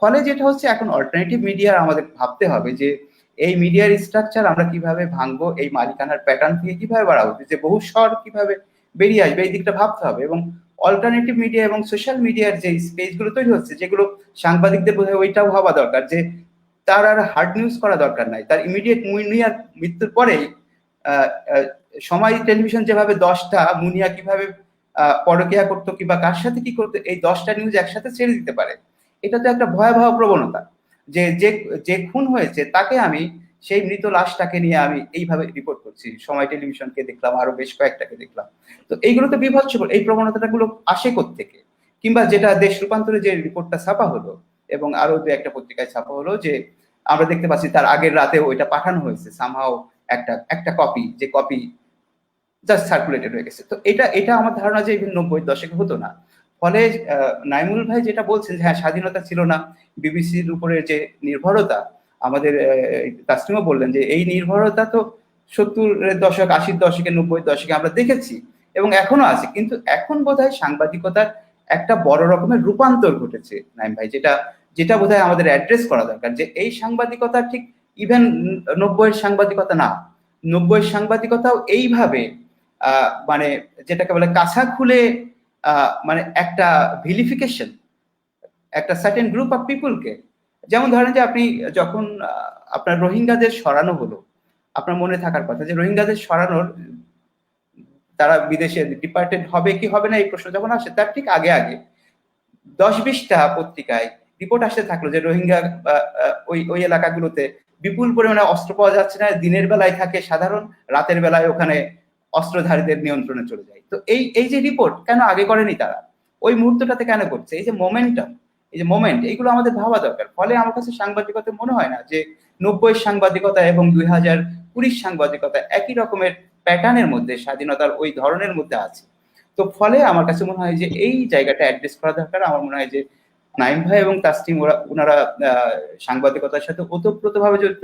ফলে যেটা হচ্ছে, এখন অল্টারনেটিভ মিডিয়ার আমাদের ভাবতে হবে যে এই মিডিয়ার স্ট্রাকচার আমরা কিভাবে ভাঙবো, এই মালিকানার প্যাটার্ন থেকে কিভাবে বাড়াবো, যে বহু স্বর কিভাবে বেরিয়ে আসবে, এই দিকটা ভাবতে হবে। এবং অল্টারনেটিভ মিডিয়া এবং সোশ্যাল মিডিয়ার যে স্পেসগুলো তৈরি হচ্ছে, যেগুলো সাংবাদিকদের বোধহয় ওইটাও ভাবা দরকার যে তার আর হার্ড নিউজ করা দরকার নাই, তার ইমিডিয়েট মুনিয়ার মৃত্যুর পরেই সময় টেলিভিশন যেভাবে 10টা মুনিয়া কিভাবে পরকিয়া করতো কিংবা কার সাথে কি করতো, এই 10টা নিউজ একসাথে ছেড়ে দিতে পারে। এটা তো একটা ভয়াবহ প্রবণতা, যে যে খুন হয়েছে তাকে আমি, সেই মৃত লাশটাকে নিয়ে আমি এইভাবে রিপোর্ট করছি। সময় টেলিভিশনকে দেখলাম, আরো বেশ কয়েকটাকে দেখলাম। তো এইগুলো তো বিভৎস। এই প্রবণতাগুলো আসে কোত্থেকে? কিংবা যেটা দেশ রূপান্তরে যে রিপোর্টটা ছাপা হলো, এবং আরো দু একটা পত্রিকায় ছাপা হলো, যে আমরা দেখতে পাচ্ছি তার আগের রাতে ওইটা পাঠানো হয়েছে সামহাও একটা কপি, যে কপি জাস্ট সার্কুলেটেড হয়ে গেছে। তো এটা আমার ধারণা যে 90-এর দশকে হতো না। ফলে নাইমুল ভাই যেটা বলছেন যে হ্যাঁ স্বাধীনতা ছিল না, বিবিসির উপরে যে নির্ভরতা, আমাদের তাসলিমও বললেন যে এই নির্ভরতা তো 70-এর দশক, 80-এর দশকে, 90-এর দশকে আমরা দেখেছি এবং এখনো আছে। কিন্তু এখন বোধহয় সাংবাদিকতার একটা বড় রকমের রূপান্তর ঘটেছে নাইম ভাই, যেটা বোধহয় আমাদের অ্যাড্রেস করা দরকার, যে এই সাংবাদিকতা ঠিক ইভেন 90-এর সাংবাদিকতা না। 90-এর সাংবাদিকতাও এইভাবে মানে যেটাকে বলে কাছা খুলে মানে একটা ভিলিফিকেশন, একটা সার্টেন গ্রুপ অফ পিপুলকে। যেমন ধরেন যে আপনি যখন আপনার রোহিঙ্গাদের সরানো হলো, আপনার মনে থাকার কথা যে রোহিঙ্গাদের সরানোর, তারা বিদেশে ডিপার্টেড হবে কি হবে না এই প্রশ্ন যখন আসে, তার ঠিক আগে 10-20টা পত্রিকায় রিপোর্ট আসতে থাকলো যে রোহিঙ্গা ওই এলাকাগুলোতে বিপুল পরিমাণে অস্ত্র পাওয়া যাচ্ছে না, দিনের বেলায় থাকে সাধারণ, রাতের বেলায় ওখানে অস্ত্রধারীদের নিয়ন্ত্রণে চলে যায়। তো এই যে রিপোর্ট কেন আগে করেনি তারা, ওই মুহূর্তটাতে কেন করছে? এই যে মোমেন্টাম, এই যে মোমেন্ট, এইগুলো আমাদের ভাবা দরকার। ফলে আমার কাছে সাংবাদিকতা মনে হয় না যে 90-এর সাংবাদিকতা এবং 2020 সাংবাদিকতা একই রকমের প্যাটার্নের মধ্যে, স্বাধীনতার ওই ধরনের মধ্যে আছে। তো ফলে আমার কাছে মনে হয় যে এই জায়গাটা অ্যাড্রেস করা দরকার। আমার মনে হয় যে নাইম ভাই এবং তাসলিম ওনারা সাংবাদিকতার সাথে ওতপ্রোতভাবে জড়িত,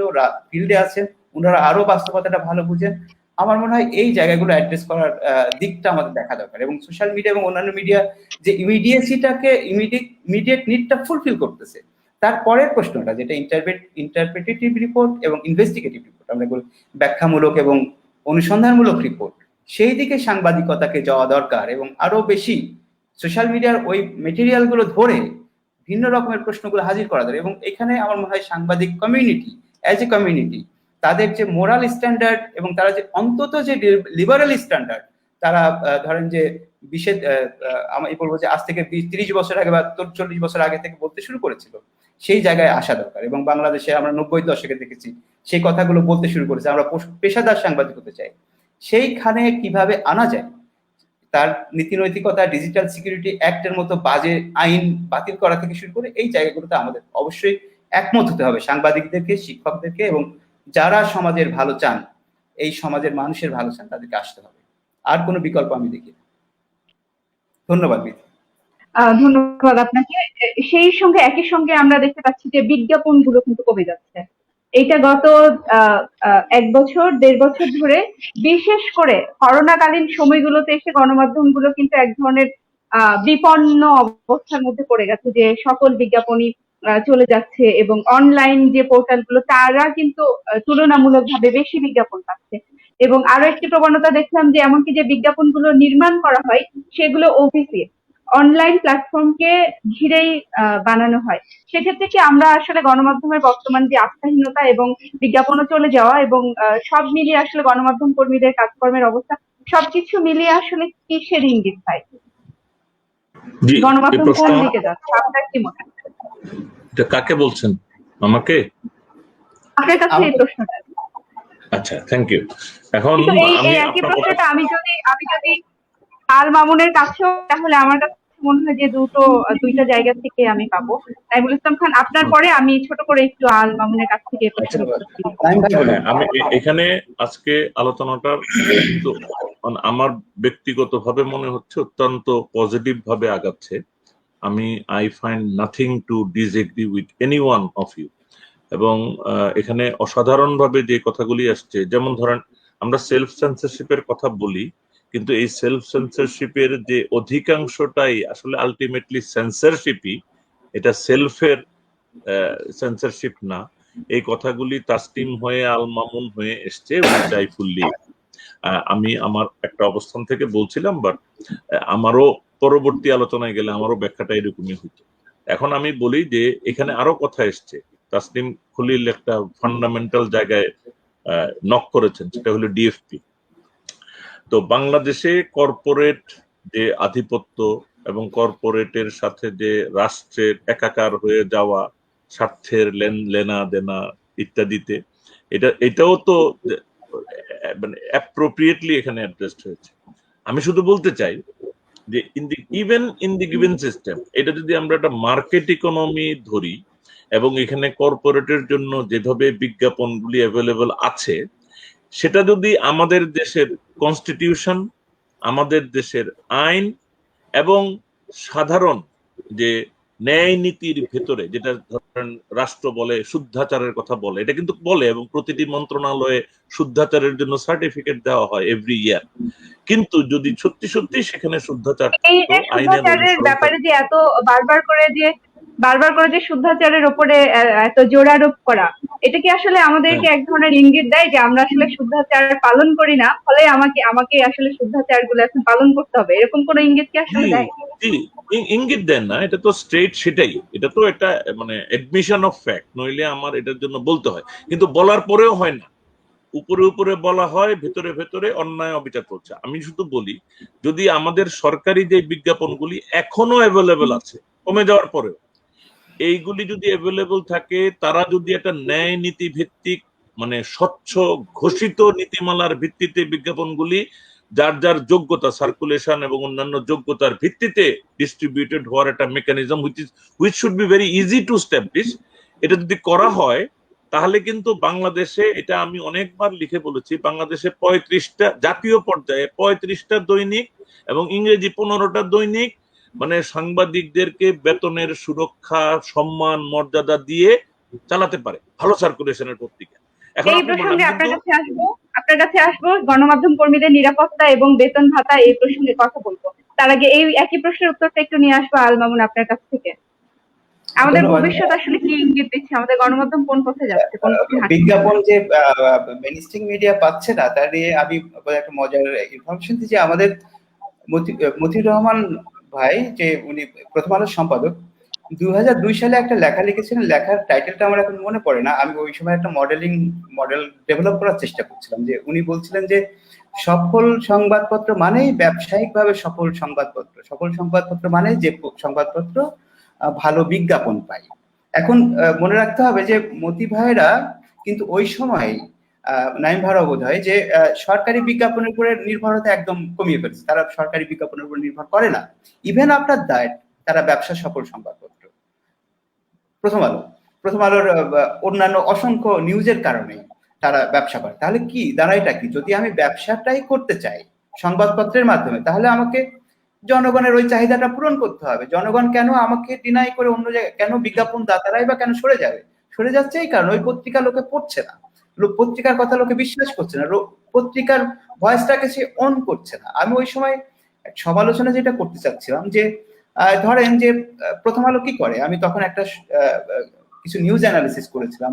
ফিল্ডে আছেন, ওনারা আরো বাস্তবতাটা ভালো বুঝেন। আমার মনে হয় এই জায়গাগুলো অ্যাড্রেস করার দিকটা আমাদের দেখা দরকার। এবং সোশ্যাল মিডিয়া এবং অন্যান্য মিডিয়া যে ইমিডিয়েসিটাকে, ইমিডিয়েট নিডটা ফুলফিল করতেছে, তারপরের প্রশ্নটা যেটা ইন্টারপ্রেটেটিভ রিপোর্ট এবং ইনভেস্টিগেটিভ রিপোর্ট, আমরা বলি ব্যাখ্যামূলক এবং অনুসন্ধানমূলক রিপোর্ট, সেই দিকে সাংবাদিকতাকে যাওয়া দরকার। এবং আরো বেশি সোশ্যাল মিডিয়ার ওই মেটেরিয়াল গুলো ধরে ভিন্ন রকমের প্রশ্নগুলো হাজির করা দরকার। এবং এখানে আমার মনে হয় সাংবাদিক কমিউনিটি অ্যাজ এ কমিউনিটি, তাদের যে মোরাল স্ট্যান্ডার্ড এবং তারা যে অন্তত যে লিবারাল স্ট্যান্ডার্ড, তারা ধরেন যে আমি বলবো যে আজ থেকে 30 বছর আগে বা 40 বছর আগে থেকে বলতে শুরু করেছিল, সেই জায়গায় আসা দরকার। এবং বাংলাদেশে আমরা 90-এর দশকে দেখেছি সেই কথাগুলো বলতে শুরু করেছে, আমরা পেশাদার সাংবাদিক হতে চাই। সেইখানে কিভাবে আনা যায়, তার নীতি নৈতিকতা, ডিজিটাল সিকিউরিটি অ্যাক্টের মতো বাজে আইন বাতিল করা থেকে শুরু করে এই জায়গাগুলোতে আমাদের অবশ্যই একমত হতে হবে, সাংবাদিকদেরকে, শিক্ষকদেরকে, এবং যারা সমাজের ভালো চান, এই সমাজের মানুষের ভালো চান, তাদেরকে আসতে হবে। আর কোনো বিকল্প আমি দেখি না। ধন্যবাদ। ধন্যবাদ আপনাকে। সেই সঙ্গে একই সঙ্গে আমরা দেখতে পাচ্ছি যে বিজ্ঞাপনগুলো কিন্তু কমে যাচ্ছে। এইটা গত 1 বছর 1.5 বছর ধরে, বিশেষ করে করোনাকালীন সময়গুলোতে এসে গণমাধ্যমগুলো কিন্তু এক ধরনের বিপন্ন অবস্থার মধ্যে পড়ে গেছে, যে সকল বিজ্ঞাপনই চলে যাচ্ছে এবং অনলাইন যে পোর্টালগুলো তারা কিন্তু তুলনামূলকভাবে বেশি বিজ্ঞাপন পাচ্ছে। এবং আরো একটি প্রবণতা দেখলাম যে এমনকি যে বিজ্ঞাপনগুলো নির্মাণ করা হয় সেগুলো ওপিসি অনলাইন প্ল্যাটফর্মকে ঘিরেই বানানো হয়। সেক্ষেত্রে কি আমরা আসলে গণমাধ্যমের বর্তমান যে আস্থাহীনতা এবং বিজ্ঞাপনও চলে যাওয়া এবং সব মিলিয়ে আসলে গণমাধ্যম কর্মীদের কাজকর্মের অবস্থা সবকিছু মিলিয়ে আসলে কিসের ইঙ্গিত পাই? জি, এই গণমাধ্যম কোন প্রশ্ন দিকে যাচ্ছে আপনার কি মনে হয়? এটা কাকে বলছেন? আমাকে? আপনার কাছে এই প্রশ্নটা। আচ্ছা, থ্যাংক ইউ। এখন কিন্তু এই আমি একই আপনার কথা প্রশ্নটা আমি যদি আল মামুনের কাছেও, তাহলে আমার কাছে মনে হয় যে দুইটা জায়গা থেকে আমি পাবো। নাইমুল ইসলাম খান, আপনার পরে আমি ছোট করে একটু আল মামুনের কাছ থেকে আচ্ছা, প্রশ্ন করছি। নাঈম ভাই বলুন। হ্যাঁ, আমি এখানে আজকে আলোচনাটার কিন্তু আমার ব্যক্তিগতভাবে মনে হচ্ছে অত্যন্ত পজিটিভ ভাবে আগাচ্ছে। I find nothing to disagree with any one of you. এবং এখানে অসাধারণভাবে যে কথাগুলি আসছে, যেমন ধরেন আমরা সেলফ সেন্সরশিপের কথা বলি, কিন্তু এই সেলফ সেন্সরশিপের যে অধিকাংশটাই আসলে আলটিমেটলি সেন্সরশিপই, এটা সেলফের সেন্সরশিপ না। এই কথাগুলি তাসলিম হয়ে আল মামুন হয়ে এসছে, ফুললি আমি আমার একটা অবস্থান থেকে বলছিলাম, বাট আমারও পরবর্তী আলোচনায় গেলে আমারও ব্যাখ্যাটা এরকমই হইতো। এখন আমি বলি যে এখানে আরো কথা এসছে। তাসলিম খলিল একটা ফান্ডামেন্টাল জায়গায় নক করেছেন, সেটা হলো ডিএফপি। তো বাংলাদেশে কর্পোরেট যে আধিপত্য এবং কর্পোরেটের সাথে যে রাষ্ট্রের একাকার হয়ে যাওয়া, স্বার্থের লেনা দেনা ইত্যাদিতে, এটাও তো মানে অ্যাপ্রোপ্রিয়েটলি এখানে অ্যাড্রেসড হয়েছে। আমি শুধু বলতে চাই যে even in the given system, এটা যদি আমরা একটা মার্কেট ইকোনমি ধরি এবং এখানে কর্পোরেটের জন্য যেভাবে বিজ্ঞাপনগুলি অ্যাভেলেবল আছে, সেটা যদি আমাদের দেশের কনস্টিটিউশন, আমাদের দেশের আইন এবং সাধারণ যে ন্যায় নীতির ভেতরে, যেটা ধরেন রাষ্ট্র বলে শুদ্ধাচারের কথা বলে, এটা কিন্তু বলে, এবং প্রতিটি মন্ত্রণালয়ে শুদ্ধাচারের জন্য সার্টিফিকেট দেওয়া হয় এভরি ইয়ার। কিন্তু যদি সত্যি সত্যি সেখানে শুদ্ধাচার এই যে আইনের শুদ্ধাচারের ব্যাপারে যে এত বারবার করে যে শুদ্ধাচারের উপরে এত জোরারোপ করা, এটা কি আসলে আমাদেরকে এক ধরনের ইঙ্গিত দেয় যে আমরা আসলে শুদ্ধাচার পালন করি না, ফলে আমাকে আসলে শুদ্ধাচার গুলো এখন পালন করতে হবে, এরকম কোন ইঙ্গিত কি আসলে দেয়? ইঙ্গিত দেন না, এটা তো স্ট্রেট সেটাই, এটা তো একটা মানে এডমিশন অফ ফ্যাক্ট, নইলে আমার এটার জন্য বলতে হয়, কিন্তু বলার পরেও হয় না। উপরে উপরে বলা হয়, ভেতরে ভেতরে অন্যায় অবিচার চলছে। আমি শুধু বলি, যদি আমাদের সরকারি যে বিজ্ঞাপনগুলি এখনো অ্যাভেলেবেল আছে, কমে যাওয়ার পরেও এইগুলি যদি অ্যাভেলেবল থাকে, তারা যদি একটা ন্যায় নীতি ভিত্তিক মানে স্বচ্ছ ঘোষিত নীতিমালার ভিত্তিতে বিজ্ঞাপনগুলি যার যার যোগ্যতা, সার্কুলেশন এবং অন্যান্য যোগ্যতার ভিত্তিতে ডিস্ট্রিবিউটেড হওয়ার একটা mechanism which should be very easy to establish, এটা যদি করা হয়, তাহলে কিন্তু বাংলাদেশে, এটা আমি অনেকবার লিখে বলেছি, বাংলাদেশে 35টা জাতীয় পর্যায়ে 35টা দৈনিক এবং ইংরেজি 15টা দৈনিক মানে সাংবাদিকদেরকে বেতনের সুরক্ষা, সম্মান, মর্যাদা দিয়ে চালাতে পারে, ভালো সার্কুলেশনের পত্রিকা। এখন এই প্রসঙ্গে আপনার কাছে আসবো গণমাধ্যম কর্মীদের নিরাপত্তা এবং বেতন ভাতা, এই প্রসঙ্গে কথা বলবো। তার আগে এই একই প্রশ্নের উত্তরটা একটু নিয়ে আসবো আল মামুন আপনার কাছ থেকে। আমাদের ভবিষ্যৎ আসলে কি ইঙ্গিত দিচ্ছে? আমাদের গণমাধ্যম কোন পথে যাচ্ছে, কোন পথে হাঁটছে? বিজ্ঞাপন যে মেইনস্ট্রিম মিডিয়া পাচ্ছে না, তার নিয়ে আমি একটা মজার ইনফরমেশন দিই যে আমাদের মতিউর রহমান ভাই, যে উনি প্রথম আলোর সম্পাদক, 2002 সালে একটা লেখা লিখেছিলেন। লেখার টাইটেলটা আমার এখন মনে পড়ে না। আমি ওই সময় একটা মডেল ডেভেলপ করার চেষ্টা করছিলাম। যে উনি বলছিলেন যে সফল সংবাদপত্র মানেই ব্যবসায়িকভাবে সফল সংবাদপত্র, সফল সংবাদপত্র মানে যে সংবাদপত্র ভালো বিজ্ঞাপন পায়। এখন মনে রাখতে হবে যে মতি ভাইরা কিন্তু ওই সময়, নাইম ভাইরা বোধ হয় যে সরকারি বিজ্ঞাপনের উপরে নির্ভরতা একদম কমিয়ে ফেলছে। তারা সরকারি বিজ্ঞাপনের উপর নির্ভর করে না। ইভেন আপনার দায়, তারা ব্যবসা সফল সংবাদপত্র, প্রথম আলোর অন্যান্য অসংখ্য নিউজের কারণে তারা ব্যবসা করে। তাহলে কি দাঁড়ায়টা কি? যদি আমি ব্যবসাটাই করতে চাই সংবাদপত্রের মাধ্যমে, তাহলে আমাকে জনগণের ওই চাহিদাটা পূরণ করতে হবে। জনগণ কেন আমাকে ডিনাই করে অন্য জায়গায়, কেন বিজ্ঞাপন দাতারাই বা কেন সরে যাবে? সরে যাচ্ছে এই কারণ ওই পত্রিকা লোকে পড়ছে না, পত্রিকার কথা লোকে বিশ্বাস করছে না, পত্রিকার ভয়েসটাকে সে অন করছে না। আমি ওই সময় সমালোচনা যেটা করতে চাচ্ছিলাম যে ধরেন যে প্রথম আলো কি করে, আমি তখন একটা কিছু নিউজ অ্যানালিসিস করেছিলাম,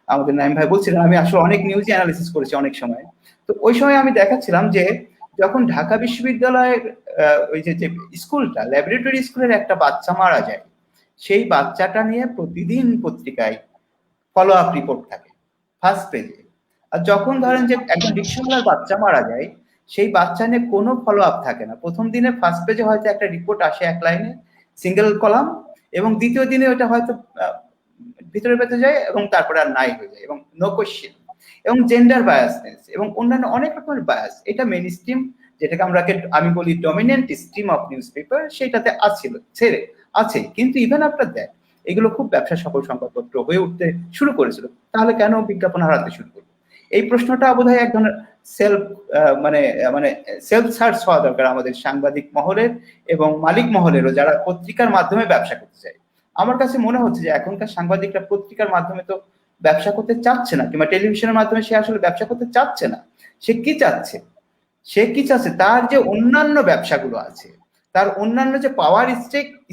আমাদের নাইম ভাই বলছিলেন আমি আসলে অনেক নিউজ অ্যানালিসিস করেছি অনেক সময়। তো ওই সময় আমি দেখাচ্ছিলাম যে যখন ঢাকা বিশ্ববিদ্যালয়ের ওই যে স্কুলটা, ল্যাবরেটরি স্কুলের একটা বাচ্চা মারা যায়, সেই বাচ্চাটা নিয়ে প্রতিদিন পত্রিকায় ফলো আপ রিপোর্ট থাকে ফার্স্ট পেজে। আর যখন ধরেন যে একজন রিকশাওয়ালার বাচ্চা মারা যায়, সেই বাচ্চা নিয়ে কোনো ফলো আপ থাকে না। প্রথম দিনে ফার্স্ট পেজে হয়তো একটা রিপোর্ট আসে এক লাইনে, সিঙ্গেল কলাম, এবং দ্বিতীয় দিনে ওটা হয়তো ভিতরে পেতে যায় এবং তারপরে আর নাই হয়ে যায়, এবং নো কোয়েশ্চেন, এবং জেন্ডার বায়াসনেস এবং অন্যান্য অনেক রকমের বায়াস, এটা মেইন স্ট্রিম, যেটাকে আমি বলি dominant stream of news paper, সেটাতে আছে। কিন্তু ইভেন আফটার দ্যাট এগুলো খুব ব্যবসা সফল সংবাদপত্র হয়ে উঠতে শুরু করেছিল। তাহলে কেন বিজ্ঞাপন হারাতে শুরু করলো? এই প্রশ্নটা বোধহয় এক ধরনের সেলফ সার্চ হওয়া দরকার আমাদের সাংবাদিক মহলের এবং মালিক মহলেরও, যারা পত্রিকার মাধ্যমে ব্যবসা করতে চায়। আমার কাছে মনে হচ্ছে যে এখনকার সাংবাদিকরা পত্রিকার মাধ্যমে তো ব্যবসা করতে চাচ্ছে না, কিংবা টেলিভিশনের মাধ্যমে সে আসলে ব্যবসা করতে চাচ্ছে না। সে কি চাচ্ছে, তার যে অন্যান্য ব্যবসাগুলো আছে, তার অন্যান্য যে পাওয়ার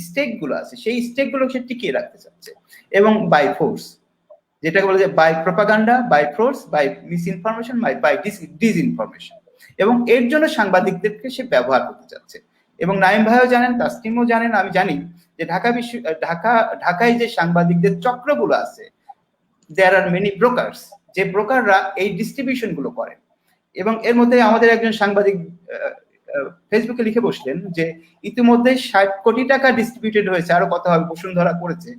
স্টেক গুলো আছে, সেই স্টেক গুলো সে টিকিয়ে রাখতে চাচ্ছে, এবং বাই ফোর্স, যেটাকে বলে যে by propaganda, by force, by misinformation, by disinformation, এবং এর জন্য সাংবাদিকদেরকে সে ব্যবহার করতে চাচ্ছে। এবং নাইম ভাইও জানেন, তাসনিমও জানেন, আমি জানি যে ঢাকায় যে সাংবাদিকদের চক্রগুলো আছে, দেয়ার আর মেনি ব্রোকার্স, যে ব্রোকাররা এই ডিস্ট্রিবিউশন গুলো করেন। এবং এর মধ্যে আমাদের একজন সাংবাদিক ফেসবুকে লিখে বসলেন যে ইতিমধ্যে 60 কোটি টাকা ডিস্ট্রিবিউটেড হয়েছে, আরো কত হবে, বসুন্ধরা করেছে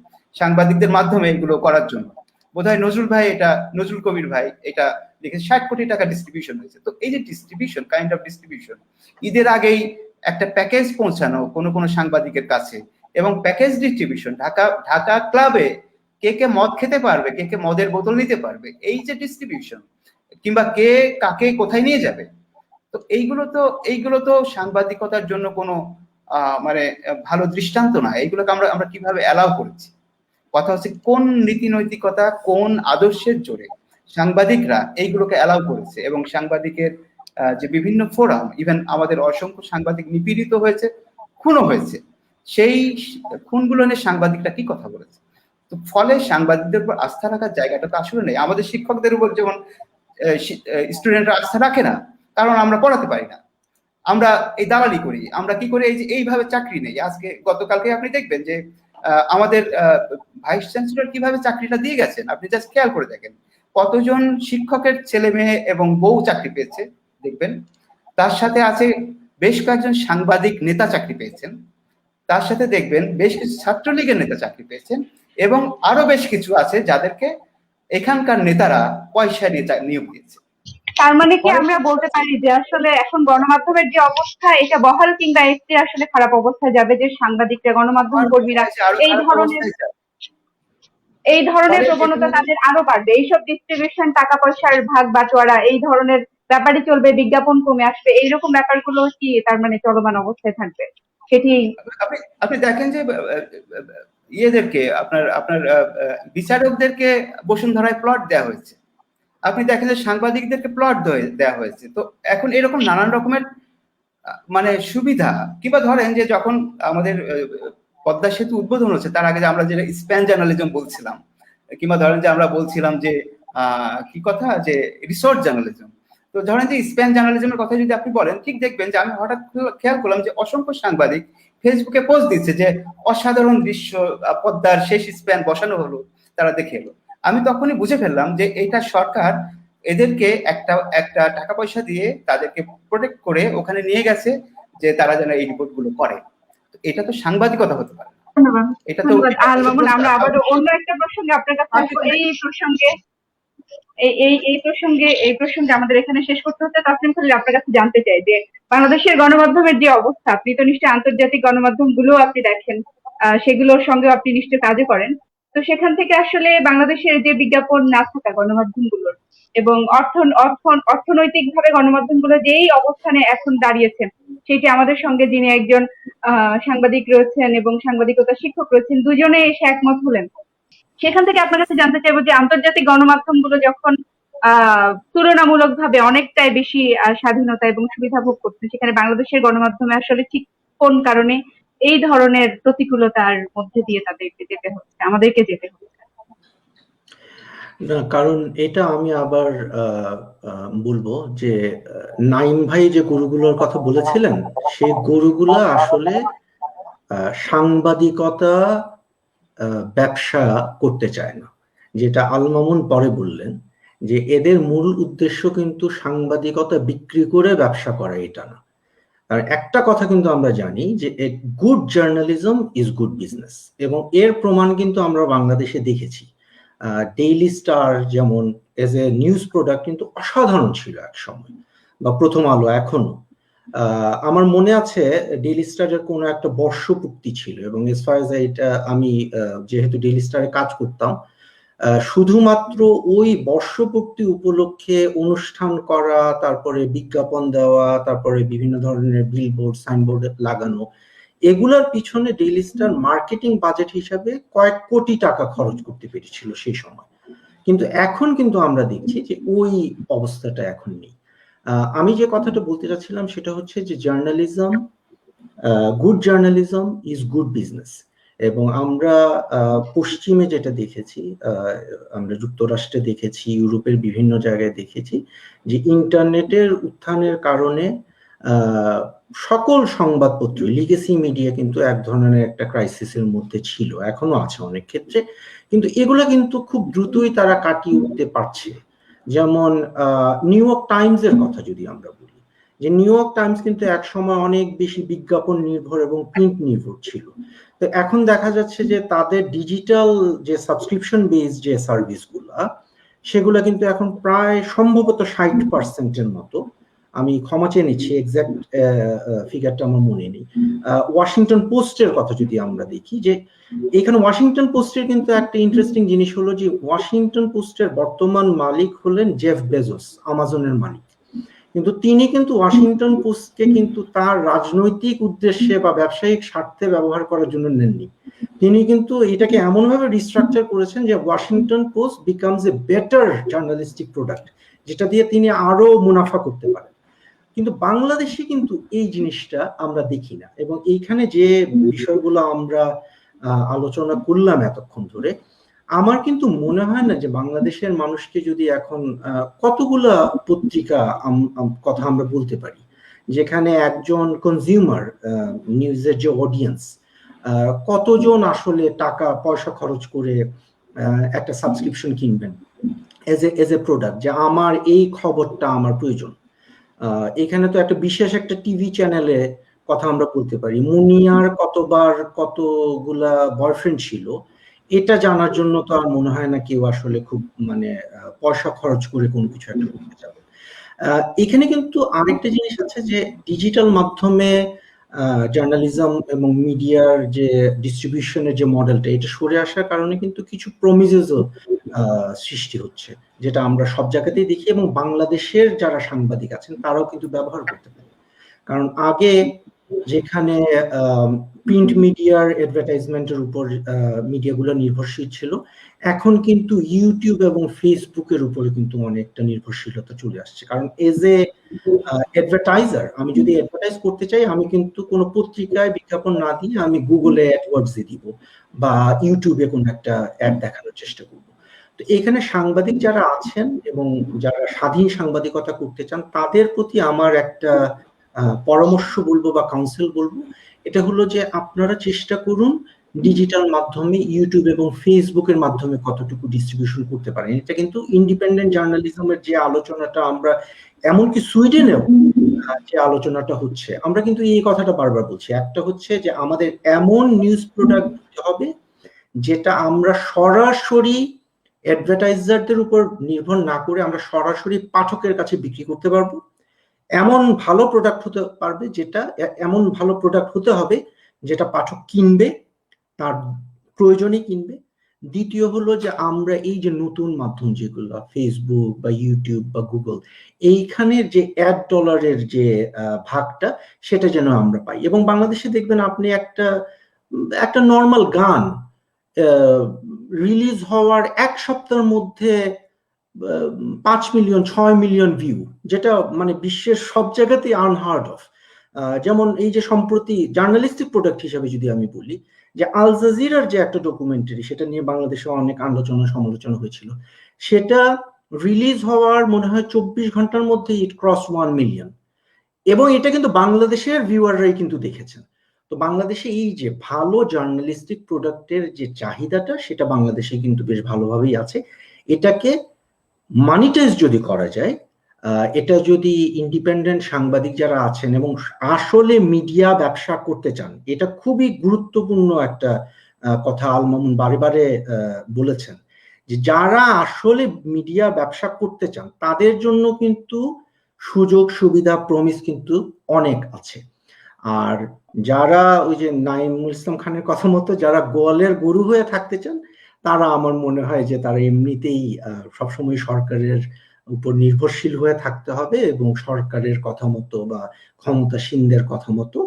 সাংবাদিকদের মাধ্যমে এগুলো করার জন্য। বোধহয় নজরুল কবির ভাই এটা লিখেছে, 60 কোটি টাকা ডিস্ট্রিবিউশন হয়েছে। তো এই যে ডিস্ট্রিবিউশন, কাইন্ড অফ ডিস্ট্রিবিউশন, ঈদের আগেই একটা প্যাকেজ পৌঁছানো কোনো সাংবাদিকের কাছে, এবং প্যাকেজ ডিস্ট্রিবিউশন, ঢাকা ক্লাবে কে মদ খেতে পারবে, কে মদের বোতল নিতে পারবে, এই যে ডিস্ট্রিবিউশন, কিংবা কে কাকে কোথায় নিয়ে যাবে, তো এইগুলো তো সাংবাদিকতার জন্য কোনো ভালো দৃষ্টান্ত না। এইগুলোকে আমরা কিভাবে অ্যালাউ করেছি? কথা হচ্ছে কোন নীতি নৈতিকতা, কোন আদর্শের জোরে সাংবাদিকরা এইগুলোকে অ্যালাউ করেছে, এবং সাংবাদিকের যে বিভিন্ন ফোরাম, ইভেন আমাদের অসংখ্য সাংবাদিক নিপীড়িত হয়েছে, খুনও হয়েছে, সেই খুনগুলো নিয়ে সাংবাদিকরা কি কথা বলেছে? তো ফলে সাংবাদিকদের উপর আস্থা রাখার জায়গাটা তো আসলে নেই। আমাদের শিক্ষকদের উপর যেমন স্টুডেন্টরা আস্থা রাখে না, কারণ আমরা পড়াতে পারি না, আমরা এই দালালি করি, আমরা কি করে এইভাবে চাকরি নেই। গতকালকে আপনি দেখবেন যে আমাদের ভাইস চ্যান্সেলর কিভাবে চাকরিটা দিয়ে গেছেন, আপনি জাস্ট খেয়াল করে দেখেন কতজন শিক্ষকের ছেলে মেয়ে এবং বউ চাকরি পেয়েছে দেখবেন। তার সাথে আছে বেশ কয়েকজন সাংবাদিক নেতা চাকরি পেয়েছেন, তার সাথে দেখবেন বেশ কিছু ছাত্রলীগের নেতা চাকরি পেয়েছেন, এবং আরো বেশ কিছু আছে যাদেরকে এখানকার নেতারা পয়সা নিয়ে নিয়োগ দিয়েছে। তার মানে কি আমরা বলতে পারি যে আসলে এখন গণমাধ্যমের যে অবস্থা, এটা বহাল কিংবা একটি আসলে খারাপ অবস্থায় যাবে, যে সাংবাদিকরা, গণমাধ্যম কর্মীরা এই ধরনের প্রবণতা তাদের আরো বাড়বে, এইসব ডিস্ট্রিবিউশন, টাকা পয়সার ভাগ বাটোয়ারা, এই ধরনের ব্যাপারই চলবে, বিজ্ঞাপন কমে আসবে, এইরকম ব্যাপারগুলো কি তার মানে চলমান অবস্থায় থাকবে? সেটি আপনি দেখেন যে ইয়েদেরকে, আপনার বিচারকদেরকে বসুন্ধরায় প্লট দেওয়া হয়েছে, আপনি দেখেন যে সাংবাদিকদেরকে প্লট দেওয়া হয়েছে। তো এখন এরকম নানান রকমের সুবিধা, কিংবা ধরেন যে যখন আমাদের পদ্মা সেতু উদ্বোধন হচ্ছে, তার আগে যে আমরা যেটা স্প্যান জার্নালিজম বলছিলাম, কিংবা ধরেন যে আমরা বলছিলাম যে কি কথা, যে রিসোর্ট জার্নালিজম, তো ধরেন যে স্প্যান জার্নালিজমের কথা যদি আপনি বলেন, ঠিক দেখবেন যে আমি হঠাৎ খেয়াল করলাম যে অসংখ্য সাংবাদিক ফেসবুকে পোস্ট দিচ্ছে যে অসাধারণ দৃশ্য, পদ্মার শেষ স্প্যান বসানো হলো, তারা দেখে এলো। আমি তখনই বুঝে ফেললাম যে এটা সরকার এদেরকে একটা টাকা পয়সা দিয়ে তাদেরকে প্রোটেক্ট করে ওখানে নিয়ে গেছে, যে তারা যেন এই রিপোর্ট গুলো করে। এটা তো সাংবাদিকতা হতে পারে। এটা তো আমরা আবার অন্য একটা প্রসঙ্গে আপনার কাছে আসবো। এই প্রসঙ্গে আমাদের এখানে শেষ করতে হচ্ছে। তাসনিম খলিল, আপনার কাছে জানতে চাই যে বাংলাদেশের গণমাধ্যমের যে অবস্থা, আপনি তো নিশ্চয়ই আন্তর্জাতিক গণমাধ্যম গুলো আপনি দেখেন, সেগুলোর সঙ্গে আপনি নিশ্চয়ই কাজও করেন, তো সেখান থেকে আসলে বাংলাদেশের যে বিজ্ঞাপন না থাকা গণমাধ্যম গুলোর, এবং অর্থনৈতিকভাবে গণমাধ্যমগুলো যেই অবস্থানে এখন দাঁড়িয়েছে, সেটি আমাদের সঙ্গে যিনি একজন সাংবাদিক রয়েছেন এবং সাংবাদিকতা শিক্ষক রয়েছেন, দুজনে এসে একমত হলেন। সেখান থেকে আপনার কাছে জানতে চাইবো যে আন্তর্জাতিক গণমাধ্যমগুলো যখন তুলনামূলকভাবে অনেকটাই বেশি স্বাধীনতা এবং সুবিধা ভোগ করছে, সেখানে বাংলাদেশের গণমাধ্যমে আসলে ঠিক কোন কারণে এই ধরনের প্রতিকূলতার মধ্যে দিয়ে তাদেরকে যেতে হচ্ছে, আমাদেরকে যেতে হচ্ছে? না, কারণ এটা আমি আবার বলবো যে নাইম ভাই যে গরুগুলোর কথা বলেছিলেন, সেই গরুগুলা আসলে সাংবাদিকতা ব্যবসা করতে চায় না, যেটা আল মামুন পরে বললেন যে এদের মূল উদ্দেশ্য কিন্তু সাংবাদিকতা বিক্রি করে ব্যবসা করা, এটা না। আর একটা কথা কিন্তু আমরা জানি যে good journalism is good business, এবং এর প্রমাণ কিন্তু আমরা বাংলাদেশে দেখেছি। ডেইলি স্টার যেমন এজ এ নিউজ প্রোডাক্ট কিন্তু অসাধারণ ছিল এক সময়, বা প্রথম আলো এখনো। আমার মনে আছে ডেইলি স্টারের কোনো একটা বর্ষপূর্তি ছিল, এবং এস ফার এজ এটা আমি যেহেতু ডেইলি স্টারে কাজ করতাম, শুধুমাত্র ওই বর্ষপূর্তি উপলক্ষে অনুষ্ঠান করা, তারপরে বিজ্ঞাপন দেওয়া, তারপরে বিভিন্ন ধরনের বিলবোর্ড সাইনবোর্ড লাগানো, এগুলার পিছনে ডেইলি স্টার মার্কেটিং বাজেট হিসাবে কয়েক কোটি টাকা খরচ করতে পেরেছিল সেই সময়। কিন্তু এখন কিন্তু আমরা দেখছি যে ওই অবস্থাটা এখন নেই। আমি যে কথাটা বলতে চাচ্ছিলাম সেটা হচ্ছে যে journalism, good journalism is good business. এবং আমরা পশ্চিমে যেটা দেখেছি, আমরা যুক্তরাষ্ট্রে দেখেছি, ইউরোপের বিভিন্ন জায়গায় দেখেছি যে ইন্টারনেটের উত্থানের কারণে সকল সংবাদপত্র, লিগেসি মিডিয়া কিন্তু এক ধরনের একটা ক্রাইসিসের মধ্যে ছিল, এখনো আছে অনেক ক্ষেত্রে, কিন্তু এগুলো কিন্তু খুব দ্রুতই তারা কাটিয়ে উঠতে পারছে। যেমন নিউ ইয়র্ক টাইমস এর কথা যদি আমরা বলি, যে নিউ ইয়র্ক টাইমস কিন্তু এক সময় অনেক বেশি বিজ্ঞাপন নির্ভর এবং প্রিন্ট নির্ভর ছিল, তো এখন দেখা যাচ্ছে যে তাদের ডিজিটাল যে সাবস্ক্রিপশন বেস যে সার্ভিসগুলা, সেগুলো কিন্তু এখন প্রায় সম্ভবত 60%-এর মতো, আমি ক্ষমা চেয়ে নিচ্ছি, এক্সাক্ট ফিগারটা আমার মনে নেই। ওয়াশিংটন পোস্টের কথা যদি আমরা দেখি, যে এখানে ওয়াশিংটন পোস্টের কিন্তু একটা ইন্টারেস্টিং জিনিস হলো যে ওয়াশিংটন পোস্টের বর্তমান মালিক হলেন জেফ বেজোস, আমাজনের মালিক, কিন্তু তিনি কিন্তু ওয়াশিংটন পোস্টকে কিন্তু তার রাজনৈতিক উদ্দেশ্যে বা ব্যবসায়িক স্বার্থে ব্যবহার করার জন্য নেননি। তিনি কিন্তু এটাকে এমনভাবে রিস্ট্রাকচার করেছেন যে Washington post becomes a better journalistic product, যেটা দিয়ে তিনি আরো মুনাফা করতে পারেন। কিন্তু বাংলাদেশে কিন্তু এই জিনিসটা আমরা দেখি না, এবং এইখানে যে বিষয়গুলো আমরা আলোচনা করলাম এতক্ষণ ধরে, আমার কিন্তু মনে হয় না যে বাংলাদেশের মানুষকে যদি এখন কতগুলা পত্রিকা কথা আমরা বলতে পারি যেখানে একজন কনজিউমার নিউজের যে অডিয়েন্স, কতজন আসলে টাকা পয়সা খরচ করে একটা সাবস্ক্রিপশন কিনবেন এজ এ প্রোডাক্ট, যে আমার এই খবরটা আমার প্রয়োজন। এখানে তো একটা বিশেষ একটা টিভি চ্যানেলে কথা আমরা বলতে পারি, মুনিয়ার কতবার কতগুলা বয়ফ্রেন্ড ছিল, এটা জানার জন্য তো আর মনে হয় না কেউ আসলে খুব মানে পয়সা খরচ করে কোনো কিছু একটা করতে যাবে। এখানে কিন্তু আরেকটা জিনিস আছে যে ডিজিটাল মাধ্যমে জার্নালিজম এবং মিডিয়ার যে ডিস্ট্রিবিউশনের যে মডেলটা, এটা সরে আসার কারণে কিন্তু কিছু প্রমিসেসও সৃষ্টি হচ্ছে, যেটা আমরা সব জায়গাতেই দেখি, এবং বাংলাদেশের যারা সাংবাদিক আছেন তারাও কিন্তু ব্যবহার করতে পারে। কারণ আগে যেখানে প্রিন্ট মিডিয়ার অ্যাডভার্টাইজমেন্টের উপর মিডিয়াগুলো নির্ভরশীল ছিল, এখন কিন্তু ইউটিউব এবং ফেসবুকের উপরে কিন্তু অনেকটা নির্ভরশীলতা চলে আসছে। কারণ এজ এ অ্যাডভার্টাইজার, আমি যদি অ্যাডভার্টাইজ করতে চাই, আমি কিন্তু কোনো পত্রিকায় বিজ্ঞাপন না দিয়ে আমি গুগলে অ্যাডওয়ার্ডস দিব বা ইউটিউবে কোনো একটা অ্যাড দেখানোর চেষ্টা করব। তো এখানে সাংবাদিক যারা আছেন এবং যারা স্বাধীন সাংবাদিকতা করতে চান, তাদের প্রতি আমার একটা পরামর্শ বলবো বা কাউন্সিল বলবো, এটা হলো যে আপনারা চেষ্টা করুন ডিজিটাল মাধ্যমে ইউটিউব এবং ফেসবুকের মাধ্যমে কতটুকু ডিস্ট্রিবিউশন করতে পারেন। এটা কিন্তু ইন্ডিপেন্ডেন্ট জার্নালিজমের যে আলোচনাটা আমরা, এমনকি সুইডেনেও যে আলোচনাটা হচ্ছে, আমরা কিন্তু এই কথাটা বারবার বলছি, একটা হচ্ছে যে আমাদের এমন নিউজ প্রোডাক্ট দিতে হবে যেটা আমরা সরাসরি অ্যাডভার্টাইজারদের উপর নির্ভর না করে আমরা সরাসরি পাঠকের কাছে বিক্রি করতে পারবো। এমন ভালো প্রোডাক্ট হতে পারবে, যেটা এমন ভালো প্রোডাক্ট হতে হবে যেটা পাঠক কিনবে, তার প্রয়োজনে কিনবে, দ্বিতীয় হলো যে আমরা এই যে নতুন মাধ্যম যেগুলো ফেসবুক বা ইউটিউব বা গুগল, এইখানে যে $1 যে ভাগটা সেটা যেন আমরা পাই। এবং বাংলাদেশে দেখবেন আপনি একটা একটা নর্মাল গান রিলিজ হওয়ার 1 সপ্তাহের মধ্যে 5 মিলিয়ন 6 মিলিয়ন ভিউ, যেটা মানে বিশ্বের সব জায়গাতেই আনহার্ড অফ। যেমন এই যে সম্প্রতি জার্নালিস্টিক প্রোডাক্ট হিসেবে যদি আমি বলি, যে আল জাজিরার যে একটা ডকুমেন্টারি, সেটা নিয়ে বাংলাদেশে অনেক আলোচনা সমালোচনা হয়েছিল, সেটা রিলিজ হওয়ার মনে হয় 24 ঘন্টার মধ্যে ইট ক্রস 1 মিলিয়ন, এবং এটা কিন্তু বাংলাদেশের ভিউয়াররাই কিন্তু দেখেছেন। তো বাংলাদেশে এই যে ভালো জার্নালিস্টিক প্রোডাক্টের যে চাহিদাটা, সেটা বাংলাদেশে কিন্তু বেশ ভালোভাবেই আছে। এটাকে মানিটাইজ যদি করা যায়, এটা যদি ইন্ডিপেন্ডেন্ট সাংবাদিক যারা আছেন এবং আসলে মিডিয়া ব্যবসা করতে চান, এটা খুবই গুরুত্বপূর্ণ একটা কথা আল মামুন বারে বারে বলেছেন, যে যারা আসলে মিডিয়া ব্যবসা করতে চান তাদের জন্য কিন্তু সুযোগ সুবিধা প্রমিস কিন্তু অনেক আছে। আর যারা ওই যে নাইমুল ইসলাম খানের কথা মতো যারা গোয়ালের গরু হয়ে থাকতে চান, তারা আমার মনে হয় যে তারা এমনিতেই সবসময় সরকারের উপর নির্ভরশীল হয়ে থাকতে হবে এবং সরকারের কথা মতো বা ক্ষমতাসীনদের কথা মতো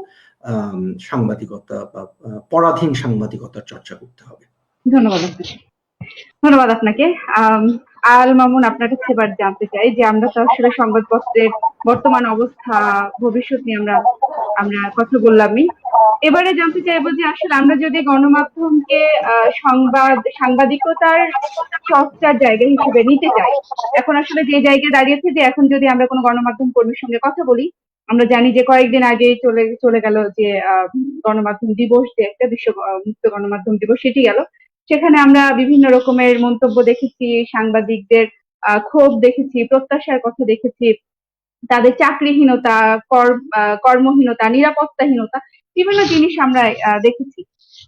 সাংবাদিকতা বা পরাধীন সাংবাদিকতার চর্চা করতে হবে। ধন্যবাদ আপনাকে। ধন্যবাদ আপনাকে। আল মামুন, আপনার কাছে এবার জানতে চাই যে আমরা তো আসলে সংবাদপত্রের বর্তমান অবস্থা, ভবিষ্যৎ নিয়ে আমরা কথা বললামই। এবারে জানতে চাইবো যে আসলে আমরা যদি গণমাধ্যমকে সাংবাদিকতার চর্চার জায়গা হিসেবে নিতে চাই, এখন আসলে যে জায়গায় দাঁড়িয়েছে যে এখন যদি আমরা কোনো গণমাধ্যম কর্মীর সঙ্গে কথা বলি, আমরা জানি যে কয়েকদিন আগেই চলে গেল যে গণমাধ্যম দিবস, যে একটা বিশ্ব মুক্ত গণমাধ্যম দিবস, সেটি গেল। সেখানে আমরা বিভিন্ন রকমের মন্তব্য দেখেছি, সাংবাদিকদের ক্ষোভ দেখেছি, প্রত্যাশার কথা দেখেছি, তাদের চাকরিহীনতা, কর্মহীনতা, নিরাপত্তাহীনতা, বিভিন্ন জিনিস আমরা দেখেছি।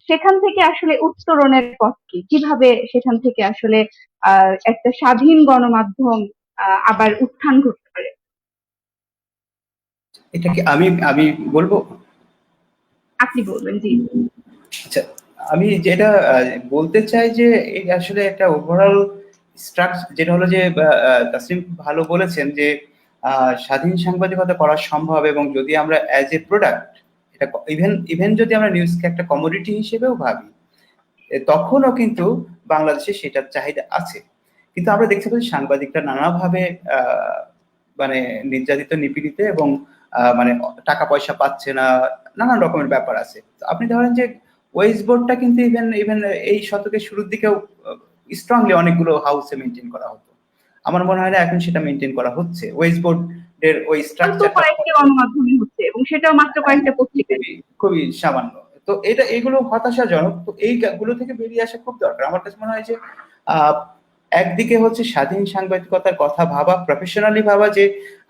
সেখান থেকে আসলে উত্তরণের পথ কি? কিভাবে সেখান থেকে আসলে একটা স্বাধীন গণমাধ্যম আবার উত্থান ঘটতে পারে? এটা কি আমি বলবো? আপনি বলবেন। জি। আচ্ছা, আমি যেটা বলতে চাই যে এই আসলে একটা ওভারঅল স্ট্রাকচার, যেটা হলো যে তাসলিম ভালো বলেছেন যে স্বাধীন সাংবাদিকতা করা সম্ভব, এবং যদি আমরা অ্যাজ এ প্রোডাক্ট, এটা ইভেন যদি আমরা নিউজকে একটা কমোডিটি হিসেবেও ভাবি, তখনও কিন্তু বাংলাদেশে সেটার চাহিদা আছে। কিন্তু আমরা দেখতে পাচ্ছি সাংবাদিকরা নানাভাবে মানে নির্যাতিত, নিপীড়িত, এবং মানে টাকা পয়সা পাচ্ছে না, নানান রকমের ব্যাপার আছে। তো আপনি ধরেন যে ওয়েজ বোর্ডটা কিন্তু ইভেন এই শতকের শুরুর দিকেও স্ট্রংলি অনেকগুলো হাউসে মেনটেন করা হতো। আমার মনে হয় না এখন সেটা মেনটেন করা হচ্ছে। ওয়েজ বোর্ডের ওই স্ট্রাকচার কয়েকটি গণমাধ্যমে হচ্ছে, এবং সেটাও মাত্র কয়েকটা পত্রিকায়, খুবই সামান্য। তো এগুলো হতাশাজনক। তো এইগুলো থেকে বেরিয়ে আসা খুব দরকার। আমার কাছে মনে হয় যে একদিকে হচ্ছে স্বাধীন সাংবাদিকতার কথা ভাবা, প্রফেশনালি ভাবা, যে